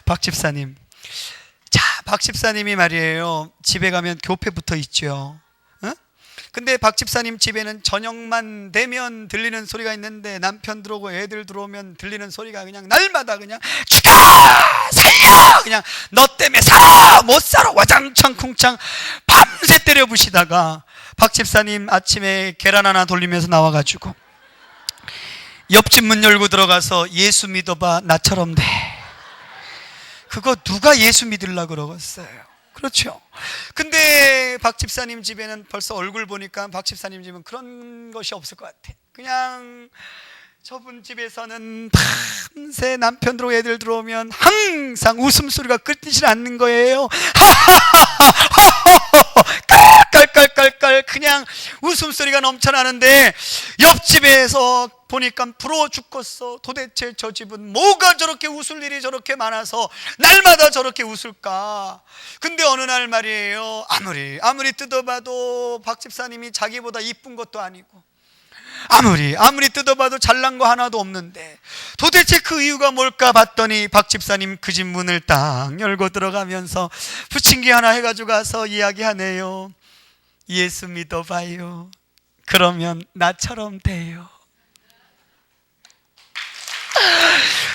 박 집사님. 자, 박 집사님이 말이에요. 집에 가면 교패 붙어 있죠. 근데 박 집사님 집에는 저녁만 되면 들리는 소리가 있는데 남편 들어오고 애들 들어오면 들리는 소리가 그냥 날마다 그냥 죽여! 살려! 그냥 너 때문에 살아! 못 살아! 와장창 쿵창 밤새 때려 부시다가 박 집사님 아침에 계란 하나 돌리면서 나와가지고 옆집 문 열고 들어가서 예수 믿어봐 나처럼 돼. 그거 누가 예수 믿으려고 그러겠어요? 그렇죠. 근데 박 집사님 집에는 벌써 얼굴 보니까 박 집사님 집은 그런 것이 없을 것 같아. 그냥 저분 집에서는 밤새 남편 들어오고 애들 들어오면 항상 웃음소리가 끊이질 않는 거예요. 깔깔깔깔 그냥 웃음소리가 넘쳐나는데 옆집에서 보니까 부러워 죽겠어. 도대체 저 집은 뭐가 저렇게 웃을 일이 저렇게 많아서 날마다 저렇게 웃을까. 근데 어느 날 말이에요, 아무리 뜯어봐도 박 집사님이 자기보다 이쁜 것도 아니고 아무리 뜯어봐도 잘난 거 하나도 없는데 도대체 그 이유가 뭘까 봤더니 박 집사님 그 집 문을 딱 열고 들어가면서 부침개 하나 해가지고 가서 이야기하네요. 예수 믿어봐요. 그러면 나처럼 돼요.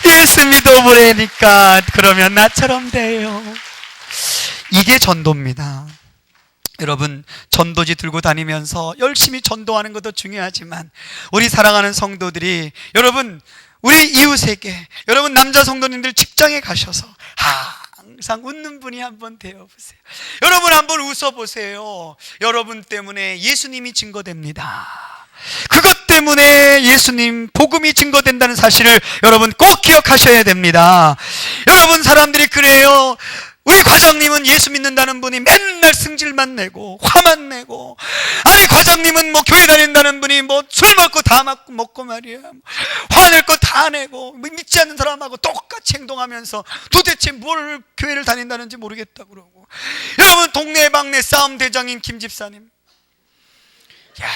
예수 믿어보라니까 그러면 나처럼 돼요. 이게 전도입니다. 여러분, 전도지 들고 다니면서 열심히 전도하는 것도 중요하지만 우리 사랑하는 성도들이 여러분 우리 이웃에게 여러분 남자 성도님들 직장에 가셔서 항상 웃는 분이 한번 되어보세요. 여러분 한번 웃어보세요. 여러분 때문에 예수님이 증거됩니다. 그것 때문에 예수님 복음이 증거된다는 사실을 여러분 꼭 기억하셔야 됩니다. 여러분, 사람들이 그래요. 우리 과장님은 예수 믿는다는 분이 맨날 승질만 내고 화만 내고, 아니 과장님은 뭐 교회 다닌다는 분이 뭐 술 먹고 다 먹고 말이야, 화낼 거 다 내고 믿지 않는 사람하고 똑같이 행동하면서 도대체 뭘 교회를 다닌다는지 모르겠다 그러고. 여러분, 동네 방네 싸움 대장인 김 집사님, 야,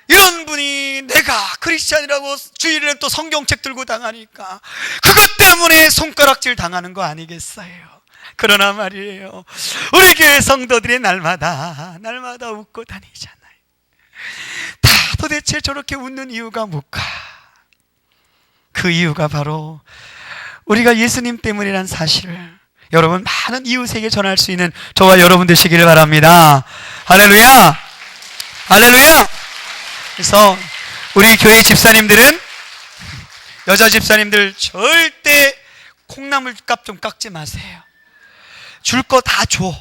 이런 분이 내가 크리스찬이라고 주일에 또 성경책 들고 당하니까 그것 때문에 손가락질 당하는 거 아니겠어요? 그러나 말이에요, 우리 교회 성도들이 날마다 웃고 다니잖아요. 다 도대체 저렇게 웃는 이유가 뭘까? 그 이유가 바로 우리가 예수님 때문이라는 사실을 여러분 많은 이웃에게 전할 수 있는 저와 여러분 되시기를 바랍니다. 할렐루야, 할렐루야. 그래서 우리 교회 집사님들은, 여자 집사님들 절대 콩나물 값 좀 깎지 마세요. 줄 거 다 줘.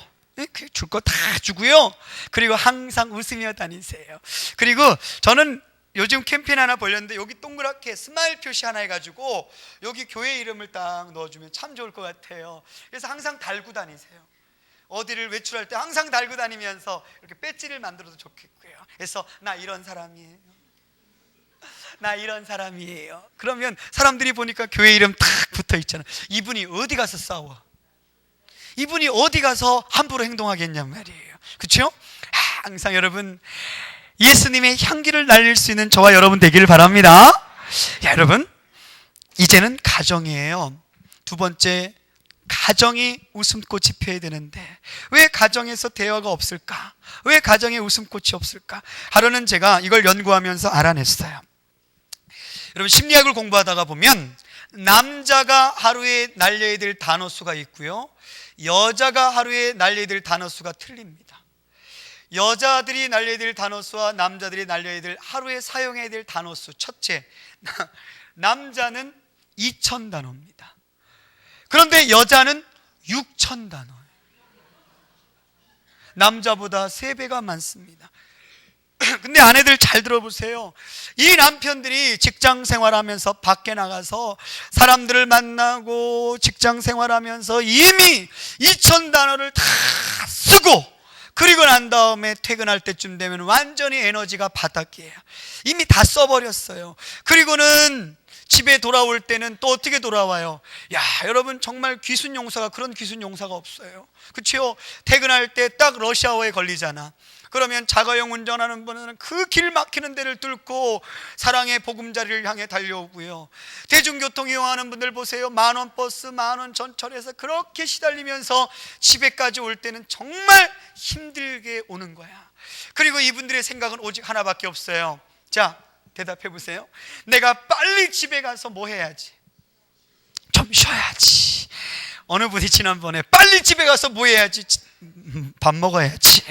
줄 거 다 주고요. 그리고 항상 웃으며 다니세요. 그리고 저는 요즘 캠페인 하나 벌렸는데 여기 동그랗게 스마일 표시 하나 해가지고 여기 교회 이름을 딱 넣어주면 참 좋을 것 같아요. 그래서 항상 달고 다니세요. 어디를 외출할 때 항상 달고 다니면서 이렇게 배지를 만들어도 좋겠고요. 그래서 나 이런 사람이에요, 나 이런 사람이에요. 그러면 사람들이 보니까 교회 이름 탁 붙어 있잖아요. 이분이 어디 가서 싸워? 이분이 어디 가서 함부로 행동하겠냔 말이에요. 그렇죠? 항상 여러분 예수님의 향기를 날릴 수 있는 저와 여러분 되기를 바랍니다. 야, 여러분, 이제는 가정이에요. 두 번째, 가정이 웃음꽃이 피어야 되는데 왜 가정에서 대화가 없을까? 왜 가정에 웃음꽃이 없을까? 하루는 제가 이걸 연구하면서 알아냈어요. 여러분, 심리학을 공부하다가 보면 남자가 하루에 날려야 될 단어 수가 있고요, 여자가 하루에 날려야 될 단어 수가 틀립니다. 여자들이 날려야 될 단어 수와 남자들이 날려야 될 하루에 사용해야 될 단어 수. 첫째, 남자는 2000단어입니다. 그런데 여자는 6000단어. 남자보다 3배가 많습니다. 근데 아내들 잘 들어보세요. 이 남편들이 직장 생활하면서 밖에 나가서 사람들을 만나고 직장 생활하면서 이미 2000단어를 다 쓰고, 그리고 난 다음에 퇴근할 때쯤 되면 완전히 에너지가 바닥이에요. 이미 다 써버렸어요. 그리고는 집에 돌아올 때는 또 어떻게 돌아와요? 야, 여러분, 정말 귀순 용사가 그런 귀순 용사가 없어요. 그렇죠? 퇴근할 때 딱 러시아워에 걸리잖아. 그러면 자가용 운전하는 분은 그 길 막히는 데를 뚫고 사랑의 보금자리를 향해 달려오고요, 대중교통 이용하는 분들 보세요. 만원 버스, 만원 전철에서 그렇게 시달리면서 집에까지 올 때는 정말 힘들게 오는 거야. 그리고 이분들의 생각은 오직 하나밖에 없어요. 자, 대답해 보세요. 내가 빨리 집에 가서 뭐 해야지? 좀 쉬어야지. 어느 분이 지난번에 빨리 집에 가서 뭐 해야지? 밥 먹어야지.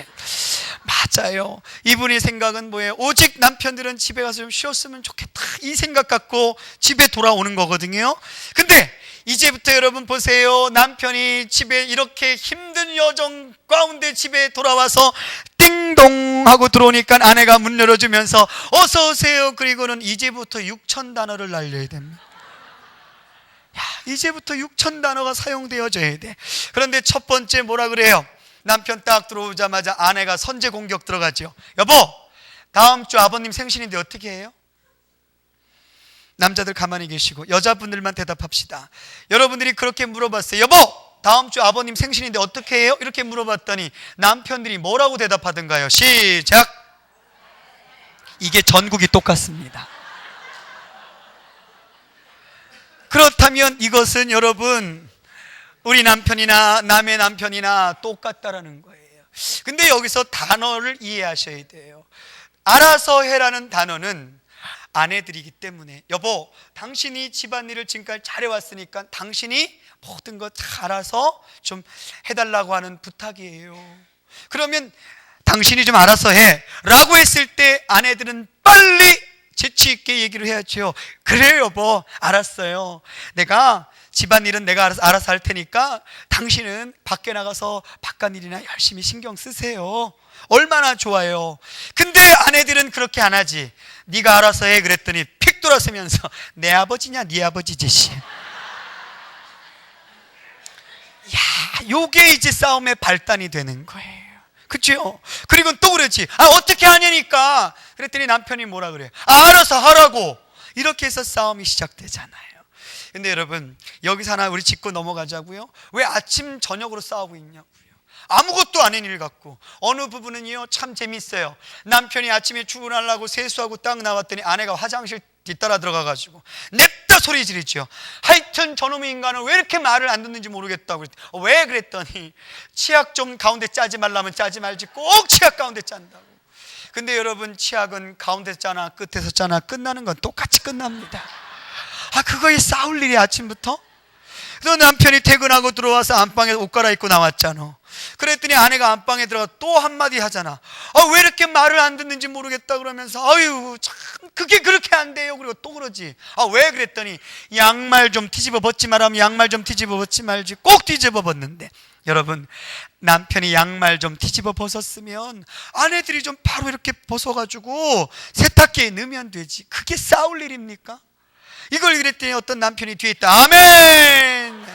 맞아요. 이분의 생각은 뭐예요? 오직 남편들은 집에 가서 좀 쉬었으면 좋겠다, 이 생각 갖고 집에 돌아오는 거거든요. 근데 이제부터 여러분 보세요. 남편이 집에 이렇게 힘든 여정 가운데 집에 돌아와서 띵동 하고 들어오니까 아내가 문 열어주면서 어서 오세요. 그리고는 이제부터 6000단어를 날려야 됩니다. 야, 이제부터 6000단어가 사용되어져야 돼. 그런데 첫 번째 뭐라 그래요? 남편 딱 들어오자마자 아내가 선제 공격 들어가죠. 여보, 다음 주 아버님 생신인데 어떻게 해요? 남자들 가만히 계시고 여자분들만 대답합시다. 여러분들이 그렇게 물어봤어요. 여보, 다음 주 아버님 생신인데 어떻게 해요? 이렇게 물어봤더니 남편들이 뭐라고 대답하던가요? 시작. 이게 전국이 똑같습니다. 그렇다면 이것은 여러분 우리 남편이나 남의 남편이나 똑같다라는 거예요. 근데 여기서 단어를 이해하셔야 돼요. 알아서 해라는 단어는 아내들이기 때문에, 여보, 당신이 집안일을 지금까지 잘해왔으니까 당신이 모든 것 다 알아서 좀 해달라고 하는 부탁이에요. 그러면 당신이 좀 알아서 해 라고 했을 때 아내들은 빨리 재치 있게 얘기를 해야죠. 그래요 여보, 알았어요. 내가 집안일은 내가 알아서 할 테니까 당신은 밖에 나가서 바깥일이나 열심히 신경 쓰세요. 얼마나 좋아요. 근데 아내들은 그렇게 안 하지. 네가 알아서 해 그랬더니 픽 돌아서면서 내 아버지냐 네 아버지지 씨. 야, 요게 이제 싸움의 발단이 되는 거예요. 그렇죠? 그리고 또 그러지. 어떻게 하냐니까. 그랬더니 남편이 뭐라 그래요? 알아서 하라고. 이렇게 해서 싸움이 시작되잖아요. 근데 여러분, 여기서 하나 우리 짚고 넘어가자고요. 왜 아침 저녁으로 싸우고 있냐고요. 아무것도 아닌 일 같고. 어느 부분은요 참 재밌어요. 남편이 아침에 출근하려고 세수하고 딱 나왔더니 아내가 화장실 뒤따라 들어가가지고 냅다 소리 지르죠. 하여튼 저놈의 인간은 왜 이렇게 말을 안 듣는지 모르겠다고. 왜 그랬더니 치약 좀 가운데 짜지 말라면 짜지 말지 꼭 치약 가운데 짠다고. 근데 여러분, 치약은 가운데서 짜나 끝에서 짜나 끝나는 건 똑같이 끝납니다. 그거에 싸울 일이 아침부터? 그래서 남편이 퇴근하고 들어와서 안방에 옷 갈아입고 나왔잖아. 그랬더니 아내가 안방에 들어가 또 한마디 하잖아. 왜 이렇게 말을 안 듣는지 모르겠다 그러면서 아유 참 그게 그렇게 안 돼요. 그리고 또 그러지. 왜 그랬더니 양말 좀 뒤집어 벗지 말라면 양말 좀 뒤집어 벗지 말지 꼭 뒤집어 벗는데, 여러분, 남편이 양말 좀 뒤집어 벗었으면 아내들이 좀 바로 이렇게 벗어가지고 세탁기에 넣으면 되지. 그게 싸울 일입니까? 이걸 그랬더니 어떤 남편이 뒤에 있다. 아멘.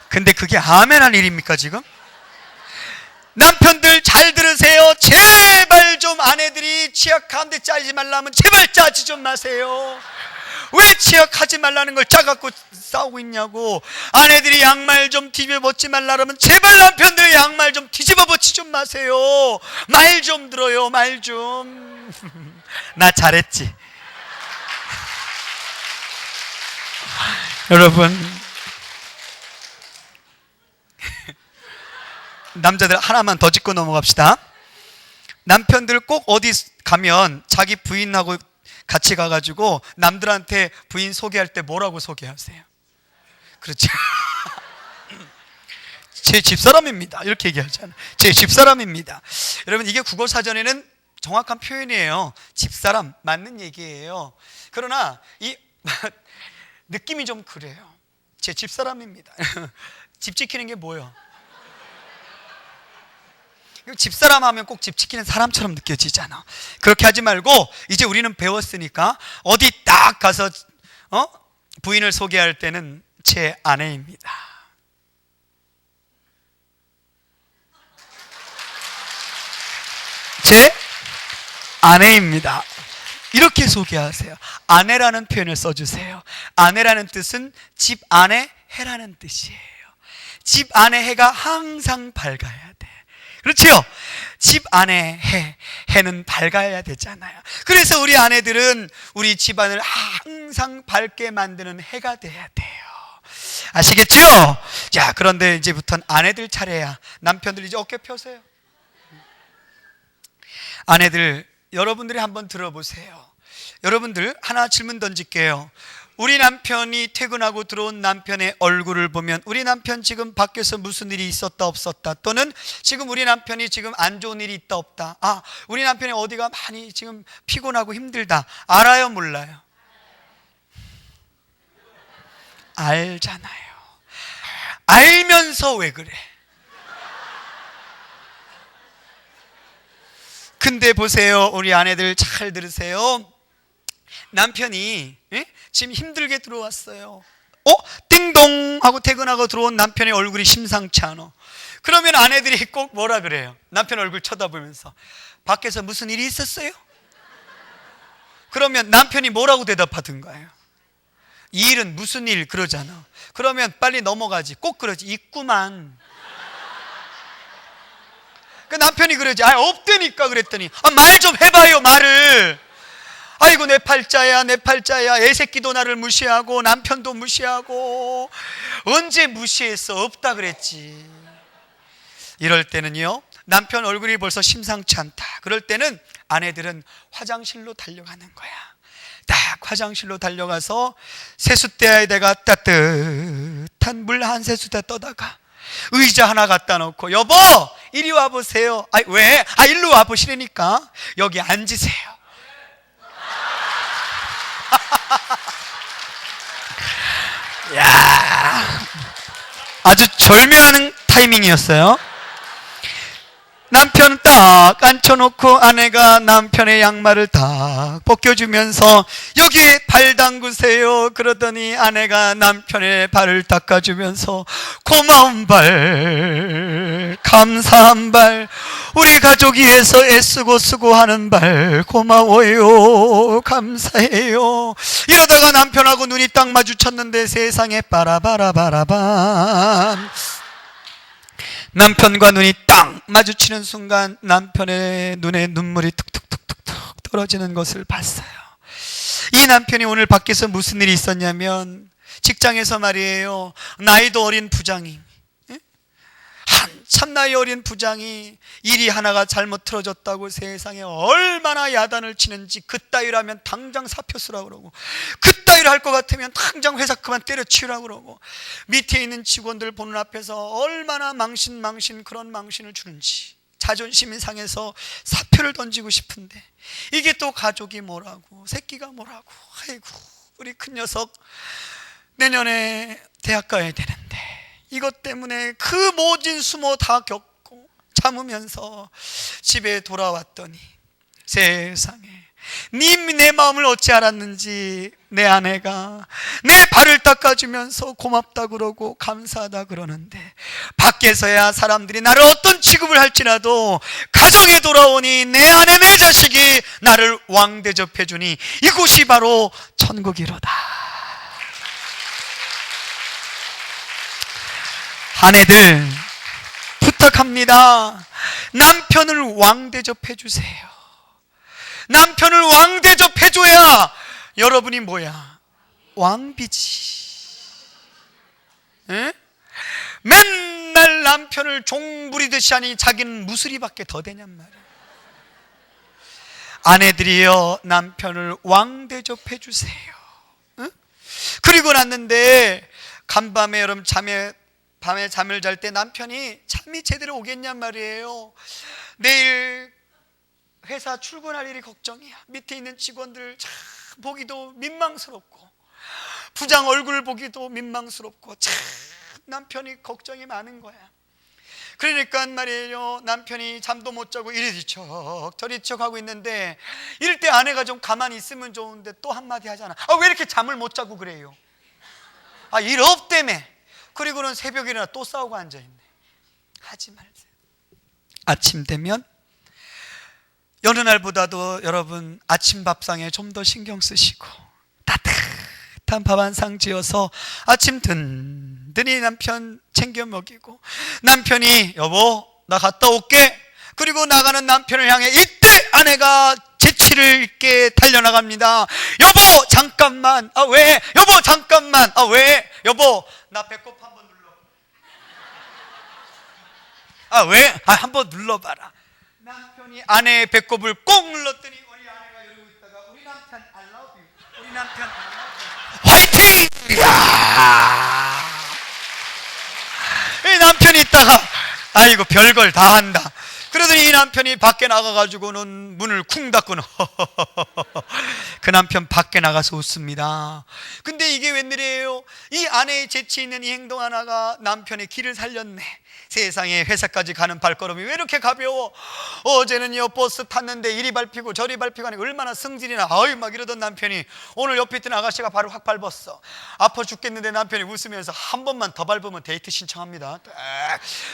근데 그게 아멘한 일입니까 지금? 남편들 잘 들으세요. 제발 좀 아내들이 치약 가운데 짜지 말라면 제발 짜지 좀 마세요. 왜 치약하지 말라는 걸 짜갖고 싸우고 있냐고. 아내들이 양말 좀 뒤집어 벗지 말라면 제발 남편들 양말 좀 뒤집어 벗지 좀 마세요. 말 좀 들어요. 말 좀. 나 잘했지. 여러분, 남자들 하나만 더 짚고 넘어갑시다. 남편들 꼭 어디 가면 자기 부인하고 같이 가가지고 남들한테 부인 소개할 때 뭐라고 소개하세요? 그렇죠. 제 집사람입니다 이렇게 얘기하잖아요. 제 집사람입니다. 여러분, 이게 국어사전에는 정확한 표현이에요. 집사람 맞는 얘기예요. 그러나 이 느낌이 좀 그래요. 제 집사람입니다. 집 지키는 게 뭐예요? 집사람 하면 꼭 집 지키는 사람처럼 느껴지잖아. 그렇게 하지 말고 이제 우리는 배웠으니까 어디 딱 가서 부인을 소개할 때는 제 아내입니다. 제 아내입니다. 이렇게 소개하세요. 아내라는 표현을 써주세요. 아내라는 뜻은 집 안에 해라는 뜻이에요. 집 안에 해가 항상 밝아야 돼. 그렇죠? 집 안에 해는 밝아야 되잖아요. 그래서 우리 아내들은 우리 집안을 항상 밝게 만드는 해가 돼야 돼요. 아시겠죠? 자, 그런데 이제부터는 아내들 차례야. 남편들 이제 어깨 펴세요. 아내들, 여러분들이 한번 들어보세요. 여러분들 하나 질문 던질게요. 우리 남편이 퇴근하고 들어온 남편의 얼굴을 보면 우리 남편 지금 밖에서 무슨 일이 있었다 없었다, 또는 지금 우리 남편이 지금 안 좋은 일이 있다 없다, 우리 남편이 어디가 많이 지금 피곤하고 힘들다, 알아요 몰라요? 알잖아요. 알면서 왜 그래? 근데 보세요, 우리 아내들 잘 들으세요. 남편이 지금 힘들게 들어왔어요. 띵동 하고 퇴근하고 들어온 남편의 얼굴이 심상치 않아. 그러면 아내들이 꼭 뭐라 그래요? 남편 얼굴 쳐다보면서 밖에서 무슨 일이 있었어요? 그러면 남편이 뭐라고 대답하던가요? 이 일은 무슨 일 그러잖아. 그러면 빨리 넘어가지. 꼭 그러지. 있구만. 그 남편이 그러지. 없다니까 그랬더니 말 좀 해봐요, 말을. 아이고 내 팔자야 내 팔자야. 애새끼도 나를 무시하고 남편도 무시하고. 언제 무시했어? 없다 그랬지. 이럴 때는요, 남편 얼굴이 벌써 심상치 않다. 그럴 때는 아내들은 화장실로 달려가는 거야. 딱 화장실로 달려가서 세숫대에다가 따뜻한 물 한 세숫대 떠다가 의자 하나 갖다 놓고 여보 이리 와보세요. 왜? 일로 와보시라니까. 여기 앉으세요. 야, 아주 절묘한 타이밍이었어요. 남편 딱 앉혀놓고 아내가 남편의 양말을 딱 벗겨주면서 여기에 발 담그세요. 그러더니 아내가 남편의 발을 닦아주면서 고마운 발, 감사한 발, 우리 가족이 위해서 애쓰고 수고하는 발 고마워요, 감사해요. 이러다가 남편하고 눈이 딱 마주쳤는데 세상에 빠라바라바라밤, 남편과 눈이 딱 마주치는 순간 남편의 눈에 눈물이 툭툭툭툭 떨어지는 것을 봤어요. 이 남편이 오늘 밖에서 무슨 일이 있었냐면 직장에서 말이에요, 나이도 어린 부장이, 한참 나이 어린 부장이 일이 하나가 잘못 틀어졌다고 세상에 얼마나 야단을 치는지, 그따위라면 당장 사표 쓰라고 그러고, 그따위를 할 것 같으면 당장 회사 그만 때려치우라고 그러고, 밑에 있는 직원들 보는 앞에서 얼마나 망신 그런 망신을 주는지 자존심이 상해서 사표를 던지고 싶은데, 이게 또 가족이 뭐라고, 새끼가 뭐라고, 아이고 우리 큰 녀석 내년에 대학 가야 되는데 이것 때문에 그 모진 수모 다 겪고 참으면서 집에 돌아왔더니 세상에 내 마음을 어찌 알았는지 내 아내가 내 발을 닦아주면서 고맙다 그러고 감사하다 그러는데, 밖에서야 사람들이 나를 어떤 취급을 할지라도 가정에 돌아오니 내 아내 내 자식이 나를 왕대접해주니 이곳이 바로 천국이로다. 아내들 부탁합니다. 남편을 왕대접해 주세요. 남편을 왕대접해 줘야 여러분이 뭐야? 왕비지. 에? 맨날 남편을 종부리듯이 하니 자기는 무수리밖에 더 되냔 말이야. 아내들이여, 남편을 왕대접해 주세요. 에? 그리고 났는데 간밤에 여러분 밤에 잠을 잘 때 남편이 잠이 제대로 오겠냔 말이에요. 내일 회사 출근할 일이 걱정이야. 밑에 있는 직원들 참 보기도 민망스럽고, 부장 얼굴 보기도 민망스럽고, 참 남편이 걱정이 많은 거야. 그러니까 말이에요, 남편이 잠도 못 자고 이리 뒤척 저리 뒤척 하고 있는데, 이럴 때 아내가 좀 가만히 있으면 좋은데 또 한마디 하잖아. 왜 이렇게 잠을 못 자고 그래요? 일 없다며. 그리고는 새벽에 일어나 또 싸우고 앉아있네. 하지 말세요. 아침 되면 여느 날보다도 여러분 아침 밥상에 좀 더 신경 쓰시고, 따뜻한 밥 한 상 지어서 아침 든든히 남편 챙겨 먹이고, 남편이 여보 나 갔다 올게, 그리고 나가는 남편을 향해 이때 아내가 재치를 있게 달려나갑니다. 여보 잠깐만. 왜? 여보 잠깐만. 왜? 여보 나 배꼽 한번 눌러. 왜? 한번 눌러봐라. 남편이 아내의 배꼽을 꼭 눌렀더니 우리 아내가 이러고 있다가 우리 남편 I love you, 우리 남편 I love you, 화이팅! 이야! 이 남편이 있다가 아이고 별걸 다 한다. 그러더니 이 남편이 밖에 나가가지고는 문을 쿵 닫고는 그 남편 밖에 나가서 웃습니다. 근데 이게 웬일이에요? 이 아내의 재치 있는 이 행동 하나가 남편의 길을 살렸네. 세상에 회사까지 가는 발걸음이 왜 이렇게 가벼워? 어제는요 버스 탔는데 이리 밟히고 저리 밟히고 하니 얼마나 성질이나 막 이러던 남편이 오늘 옆에 있던 아가씨가 발을 확 밟았어. 아파 죽겠는데 남편이 웃으면서 한 번만 더 밟으면 데이트 신청합니다.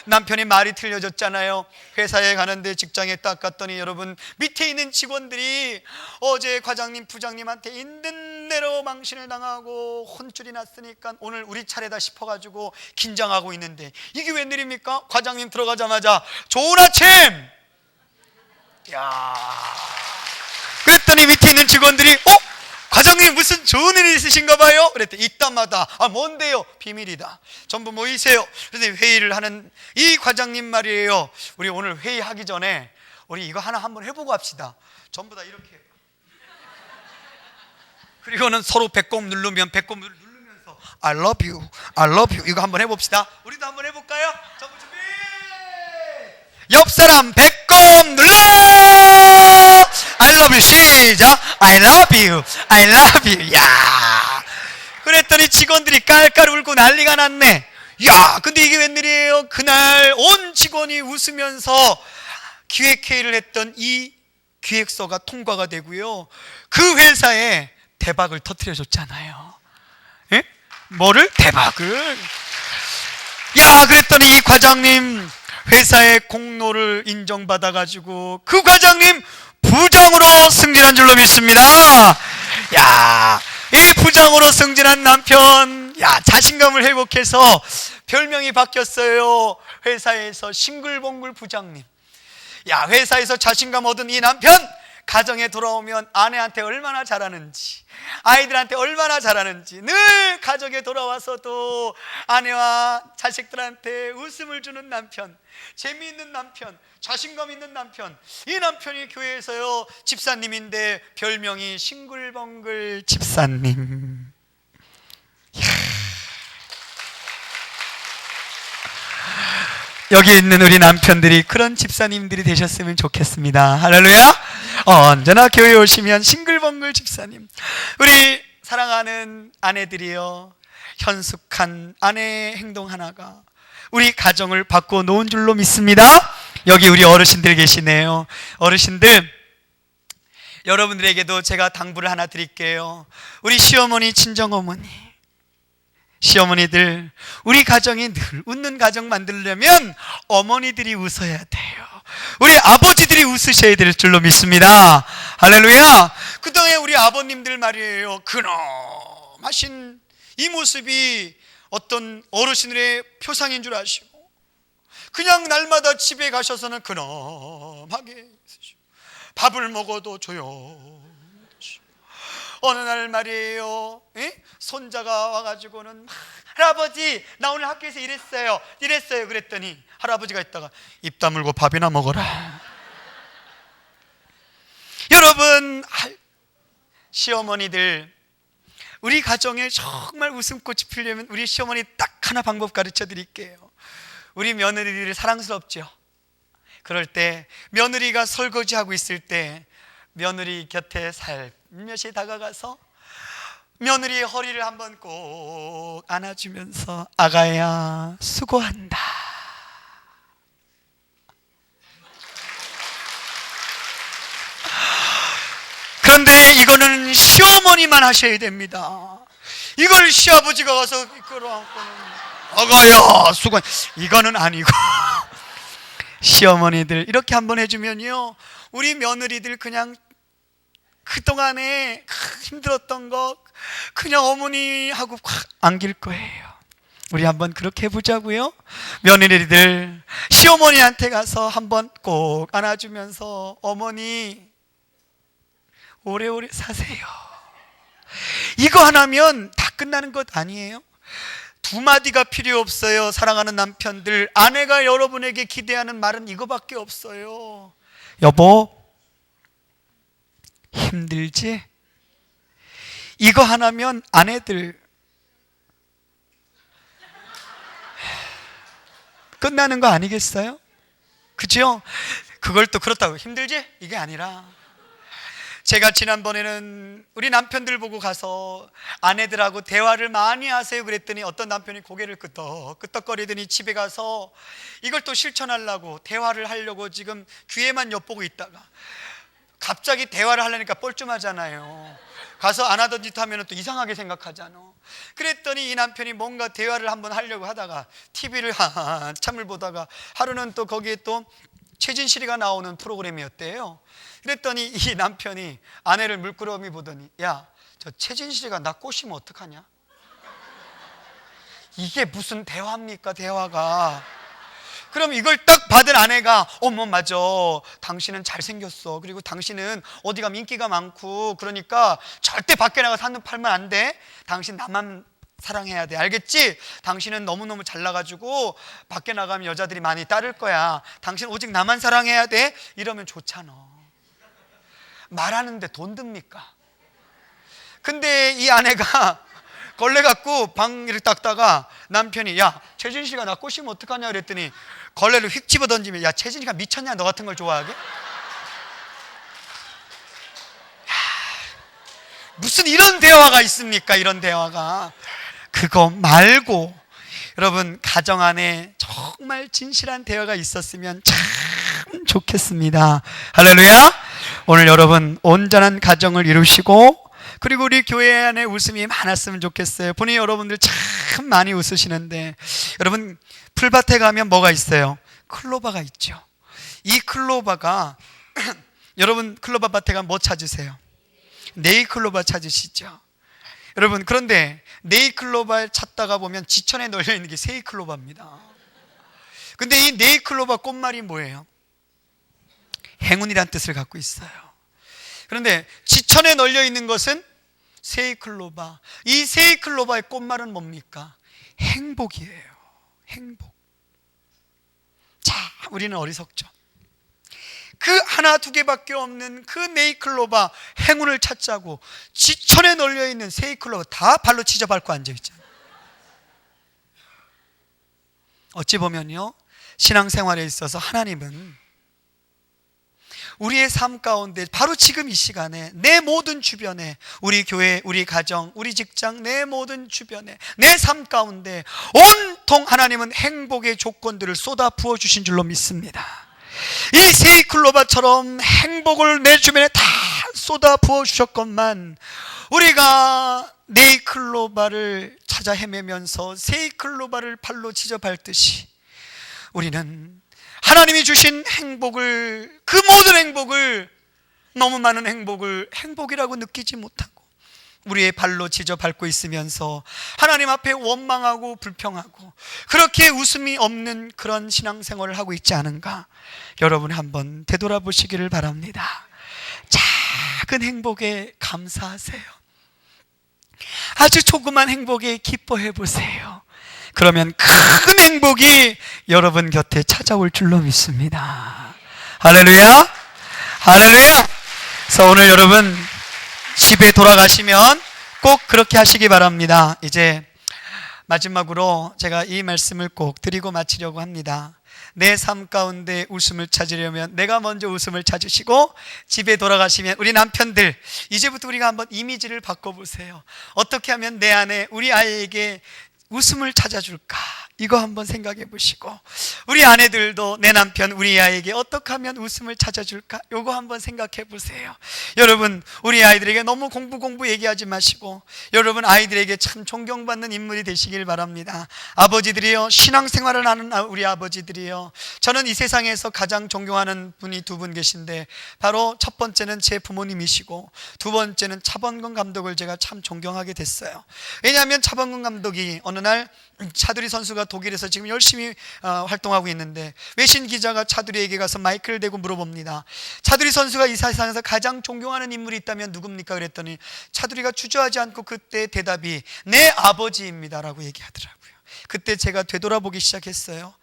남편이 말이 틀려졌잖아요. 회사에 가는데 직장에 딱 갔더니 여러분 밑에 있는 직원들이 어제 과장님 부장님한테 있는 대로 망신을 당하고 혼쭐이 났으니까 오늘 우리 차례다 싶어가지고 긴장하고 있는데, 이게 웬일입니까? 과장님 들어가자마자 좋은 아침! 야, 그랬더니 밑에 있는 직원들이 과장님 무슨 좋은 일 있으신가 봐요? 그랬더니 이따마다 뭔데요? 비밀이다. 전부 모이세요. 그래서 회의를 하는 이 과장님 말이에요. 우리 오늘 회의하기 전에 우리 이거 하나 한번 해보고 합시다. 전부 다 이렇게. 그리고는 서로 배꼽 누르면서 I love you, I love you. 이거 한번 해봅시다. 우리도 한번 해볼까요? 전부 준비. 옆 사람 배꼽 눌러. I love you. 시작. I love you, I love you. 야, 그랬더니 직원들이 깔깔 울고 난리가 났네. 야, 근데 이게 웬일이에요? 그날 온 직원이 웃으면서 기획회의를 했던 이 기획서가 통과가 되고요, 그 회사에 대박을 터뜨려 줬잖아요. 예? 뭐를? 대박을. 야, 그랬더니 이 과장님 회사의 공로를 인정받아 가지고 그 과장님 부장으로 승진한 줄로 믿습니다. 야, 이 부장으로 승진한 남편, 야, 자신감을 회복해서 별명이 바뀌었어요. 회사에서 싱글벙글 부장님. 야, 회사에서 자신감 얻은 이 남편, 가정에 돌아오면 아내한테 얼마나 잘하는지, 아이들한테 얼마나 잘하는지, 늘 가족에 돌아와서도 아내와 자식들한테 웃음을 주는 남편, 재미있는 남편, 자신감 있는 남편. 이 남편이 교회에서요 집사님인데 별명이 싱글벙글 집사님. 여기 있는 우리 남편들이 그런 집사님들이 되셨으면 좋겠습니다. 할렐루야. 언제나 교회에 오시면 싱글벙글 집사님. 우리 사랑하는 아내들이요, 현숙한 아내의 행동 하나가 우리 가정을 바꿔 놓은 줄로 믿습니다. 여기 우리 어르신들 계시네요. 어르신들, 여러분들에게도 제가 당부를 하나 드릴게요. 우리 시어머니, 친정어머니, 시어머니들, 우리 가정이 늘 웃는 가정 만들려면 어머니들이 웃어야 돼요. 우리 아버지들이 웃으셔야 될 줄로 믿습니다. 할렐루야. 그동안에 우리 아버님들 말이에요, 근엄하신 이 모습이 어떤 어르신들의 표상인 줄 아시고, 그냥 날마다 집에 가셔서는 근엄하게 있으시고, 밥을 먹어도 조용히. 어느 날 말이에요, 손자가 와가지고는 할아버지, 나 오늘 학교에서 이랬어요 그랬더니 할아버지가 있다가 입 다물고 밥이나 먹어라. 여러분, 시어머니들, 우리 가정에 정말 웃음꽃이 피려면 우리 시어머니 딱 하나 방법 가르쳐 드릴게요. 우리 며느리들 사랑스럽죠? 그럴 때 며느리가 설거지하고 있을 때 며느리 곁에 살며시 다가가서 며느리의 허리를 한번 꼭 안아주면서 아가야 수고한다. 그런데 이거는 시어머니만 하셔야 됩니다. 이걸 시아버지가 가서 끌어안고는 아가야 수고, 이거는 아니고 시어머니들 이렇게 한번 해주면요, 우리 며느리들 그냥 그동안에 힘들었던 거 그냥 어머니하고 확 안길 거예요. 우리 한번 그렇게 해보자고요. 며느리들, 시어머니한테 가서 한번 꼭 안아주면서 어머니 오래오래 사세요. 이거 하나면 다 끝나는 것 아니에요? 두 마디가 필요 없어요. 사랑하는 남편들, 아내가 여러분에게 기대하는 말은 이거밖에 없어요. 여보, 힘들지? 이거 하나면 아내들 끝나는 거 아니겠어요? 그죠? 그걸 또 그렇다고 힘들지? 이게 아니라, 제가 지난번에는 우리 남편들 보고 가서 아내들하고 대화를 많이 하세요 그랬더니 어떤 남편이 고개를 끄덕끄덕거리더니 집에 가서 이걸 또 실천하려고 대화를 하려고 지금 귀에만 엿보고 있다가 갑자기 대화를 하려니까 뻘쭘하잖아요. 가서 안 하던 짓 하면 또 이상하게 생각하잖아. 그랬더니 이 남편이 뭔가 대화를 한번 하려고 하다가 TV를 한참을 보다가 하루는 또 거기에 또 최진실이가 나오는 프로그램이었대요. 그랬더니 이 남편이 아내를 물끄러미 보더니, 야, 저 최진실이가 나 꼬시면 어떡하냐? 이게 무슨 대화입니까, 대화가. 그럼 이걸 딱 받은 아내가, 어머 맞아, 당신은 잘생겼어, 그리고 당신은 어디 가면 인기가 많고, 그러니까 절대 밖에 나가서 한눈 팔면 안 돼. 당신 나만 사랑해야 돼, 알겠지? 당신은 너무너무 잘나가지고 밖에 나가면 여자들이 많이 따를 거야. 당신 오직 나만 사랑해야 돼. 이러면 좋잖아. 말하는데 돈 듭니까? 근데 이 아내가 걸레 갖고 방 이렇게 닦다가 남편이 야 최진 씨가 나 꼬시면 어떡하냐 그랬더니 걸레를 휙 집어 던지면 야 최진이가 미쳤냐 너 같은 걸 좋아하게? 무슨 이런 대화가 있습니까? 이런 대화가. 그거 말고 여러분 가정 안에 정말 진실한 대화가 있었으면 참 좋겠습니다. 할렐루야. 오늘 여러분 온전한 가정을 이루시고 그리고 우리 교회 안에 웃음이 많았으면 좋겠어요. 보니 여러분들 참 많이 웃으시는데 여러분 풀밭에 가면 뭐가 있어요? 클로바가 있죠. 이 클로바가 여러분 클로바 밭에 가면 뭐 찾으세요? 네이클로바 찾으시죠? 여러분 그런데 네이클로바 찾다가 보면 지천에 널려있는 게 세이클로바입니다. 근데 이 네이클로바 꽃말이 뭐예요? 행운이란 뜻을 갖고 있어요. 그런데 지천에 널려있는 것은 세이클로바. 이 세이클로바의 꽃말은 뭡니까? 행복이에요. 행복. 자, 우리는 어리석죠. 그 하나 두 개밖에 없는 그 네이클로바 행운을 찾자고 지천에 널려있는 세이클로바 다 발로 치저 밟고 앉아있잖아요. 어찌 보면요 신앙생활에 있어서 하나님은 우리의 삶 가운데 바로 지금 이 시간에 내 모든 주변에 우리 교회, 우리 가정, 우리 직장, 내 모든 주변에 내 삶 가운데 온통 하나님은 행복의 조건들을 쏟아 부어주신 줄로 믿습니다. 이 세이클로바처럼 행복을 내 주변에 다 쏟아 부어주셨건만 우리가 네이클로바를 찾아 헤매면서 세이클로바를 발로 치저 밟듯이 우리는 하나님이 주신 행복을, 그 모든 행복을, 너무 많은 행복을 행복이라고 느끼지 못하고 우리의 발로 지져 밟고 있으면서 하나님 앞에 원망하고 불평하고 그렇게 웃음이 없는 그런 신앙생활을 하고 있지 않은가? 여러분 한번 되돌아보시기를 바랍니다. 작은 행복에 감사하세요. 아주 조그만 행복에 기뻐해 보세요. 그러면 큰 행복이 여러분 곁에 찾아올 줄로 믿습니다. 할렐루야, 할렐루야. 그래서 오늘 여러분 집에 돌아가시면 꼭 그렇게 하시기 바랍니다. 이제 마지막으로 제가 이 말씀을 꼭 드리고 마치려고 합니다. 내 삶 가운데 웃음을 찾으려면 내가 먼저 웃음을 찾으시고 집에 돌아가시면 우리 남편들 이제부터 우리가 한번 이미지를 바꿔보세요. 어떻게 하면 내 안에 우리 아이에게 웃음을 찾아줄까? 이거 한번 생각해 보시고 우리 아내들도 내 남편, 우리 아이에게 어떻게 하면 웃음을 찾아줄까? 이거 한번 생각해 보세요. 여러분 우리 아이들에게 너무 공부 얘기하지 마시고 여러분 아이들에게 참 존경받는 인물이 되시길 바랍니다. 아버지들이요, 신앙생활을 하는 우리 아버지들이요, 저는 이 세상에서 가장 존경하는 분이 두 분 계신데 바로 첫 번째는 제 부모님이시고 두 번째는 차범근 감독을 제가 참 존경하게 됐어요. 왜냐하면 차범근 감독이 어느 날 차두리 선수가 독일에서 지금 열심히 활동하고 있는데 외신 기자가 차두리에게 가서 마이크를 대고 물어봅니다. 차두리 선수가 이 세상에서 가장 존경하는 인물이 있다면 누굽니까? 그랬더니 차두리가 주저하지 않고 그때 대답이 내 아버지입니다 라고 얘기하더라고요. 그때 제가 되돌아보기 시작했어요.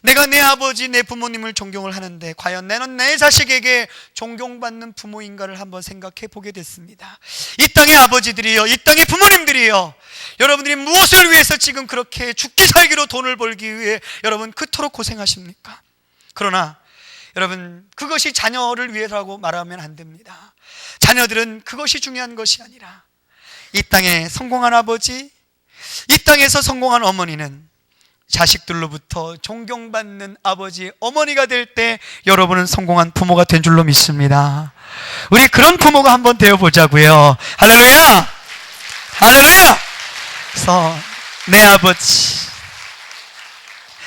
내가 내 아버지, 내 부모님을 존경을 하는데 과연 나는 내 자식에게 존경받는 부모인가를 한번 생각해 보게 됐습니다. 이 땅의 아버지들이요, 이 땅의 부모님들이요, 여러분들이 무엇을 위해서 지금 그렇게 죽기 살기로 돈을 벌기 위해 여러분 그토록 고생하십니까? 그러나 여러분 그것이 자녀를 위해서라고 말하면 안 됩니다. 자녀들은 그것이 중요한 것이 아니라 이 땅에 성공한 아버지, 이 땅에서 성공한 어머니는 자식들로부터 존경받는 아버지, 어머니가 될 때 여러분은 성공한 부모가 된 줄로 믿습니다. 우리 그런 부모가 한번 되어보자고요. 할렐루야! 할렐루야! 그래서 내 아버지,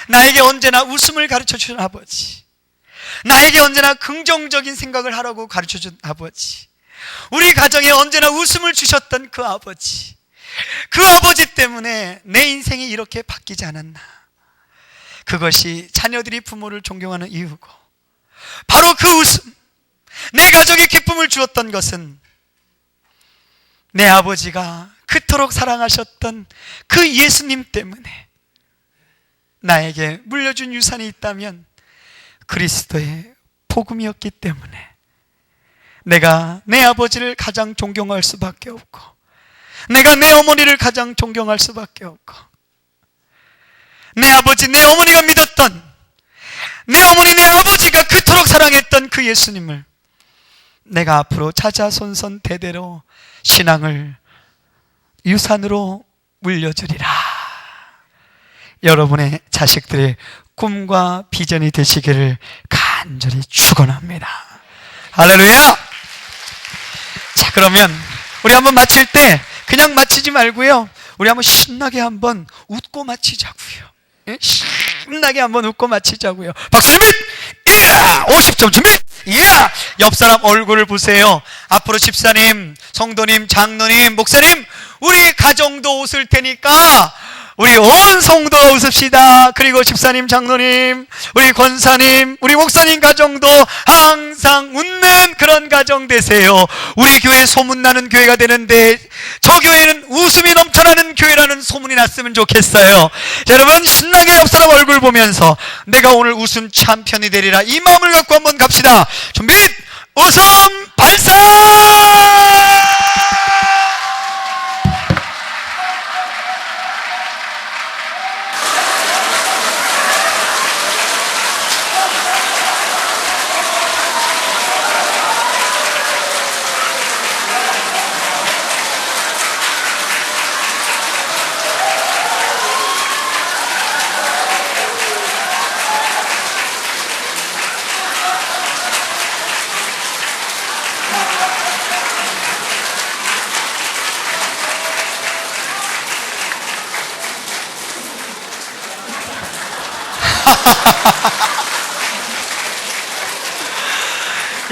나에게 언제나 웃음을 가르쳐주는 아버지, 나에게 언제나 긍정적인 생각을 하라고 가르쳐준 아버지, 우리 가정에 언제나 웃음을 주셨던 그 아버지, 그 아버지 때문에 내 인생이 이렇게 바뀌지 않았나. 그것이 자녀들이 부모를 존경하는 이유고 바로 그 웃음, 내 가정에 기쁨을 주었던 것은 내 아버지가 그토록 사랑하셨던 그 예수님 때문에 나에게 물려준 유산이 있다면 그리스도의 복음이었기 때문에 내가 내 아버지를 가장 존경할 수밖에 없고 내가 내 어머니를 가장 존경할 수밖에 없고, 내 아버지, 내 어머니가 믿었던, 내 어머니, 내 아버지가 그토록 사랑했던 그 예수님을 내가 앞으로 자자손손 대대로 신앙을 유산으로 물려주리라. 여러분의 자식들의 꿈과 비전이 되시기를 간절히 축원합니다. 할렐루야. 자, 그러면 우리 한번 마칠 때 그냥 마치지 말고요, 우리 한번 신나게 한번 웃고 마치자고요. 예? 신나게 한번 웃고 마치자고요. 박수 준비! 이야! 50점 준비! 이야! 옆 사람 얼굴을 보세요. 앞으로 집사님, 성도님, 장로님, 목사님, 우리 가정도 웃을 테니까 우리 온 성도가 웃읍시다. 그리고 집사님, 장로님, 우리 권사님, 우리 목사님 가정도 항상 웃는 그런 가정 되세요. 우리 교회 소문나는 교회가 되는데 저 교회는 웃음이 넘쳐나는 교회라는 소문이 났으면 좋겠어요. 자, 여러분 신나게 옆 사람 얼굴 보면서 내가 오늘 웃음 챔피언이 되리라, 이 마음을 갖고 한번 갑시다. 준비! 웃음 발사!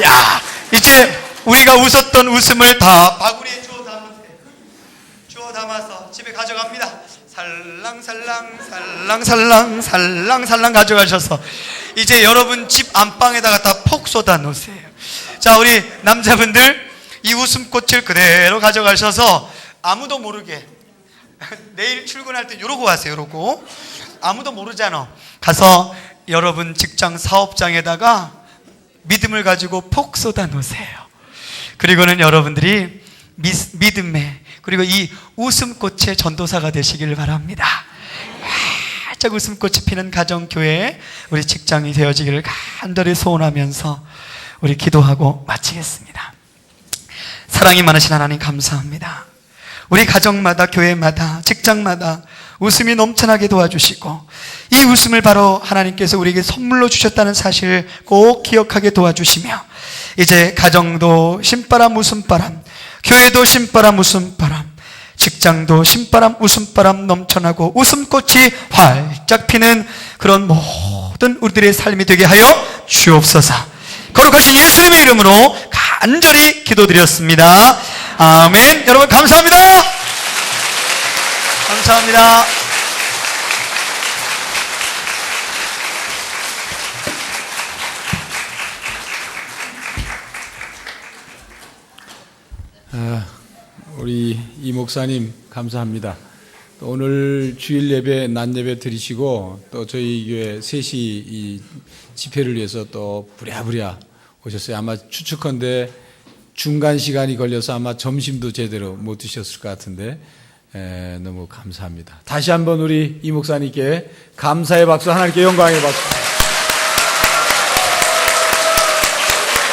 야, 이제 우리가 웃었던 웃음을 다 바구니에 주워 담아서 집에 가져갑니다. 살랑살랑 살랑살랑 살랑살랑 가져가셔서 이제 여러분 집 안방에다가 다 폭 쏟아 놓으세요. 자, 우리 남자분들 이 웃음꽃을 그대로 가져가셔서 아무도 모르게 내일 출근할 때 이러고 가세요. 이러고 아무도 모르잖아. 가서 여러분 직장 사업장에다가 믿음을 가지고 폭 쏟아 놓으세요. 그리고는 여러분들이 믿음의, 그리고 이 웃음꽃의 전도사가 되시기를 바랍니다. 활짝 웃음꽃이 피는 가정교회, 우리 직장이 되어지기를 간절히 소원하면서 우리 기도하고 마치겠습니다. 사랑이 많으신 하나님 감사합니다. 우리 가정마다, 교회마다, 직장마다 웃음이 넘쳐나게 도와주시고, 이 웃음을 바로 하나님께서 우리에게 선물로 주셨다는 사실을 꼭 기억하게 도와주시며, 이제 가정도 신바람 웃음바람, 교회도 신바람 웃음바람, 직장도 신바람 웃음바람 넘쳐나고 웃음꽃이 활짝 피는 그런 모든 우리들의 삶이 되게 하여 주옵소서. 거룩하신 예수님의 이름으로 간절히 기도드렸습니다. 아멘. 여러분 감사합니다. 감사합니다. 우리 이 목사님 감사합니다. 또 오늘 주일 예배, 낮 예배 드리시고 또 저희 교회 3시 이 집회를 위해서 또 부랴부랴 오셨어요. 아마 추측컨대 중간 시간이 걸려서 아마 점심도 제대로 못 드셨을 것 같은데 너무 감사합니다. 다시 한번 우리 이 목사님께 감사의 박수, 하나님께 영광의 박수.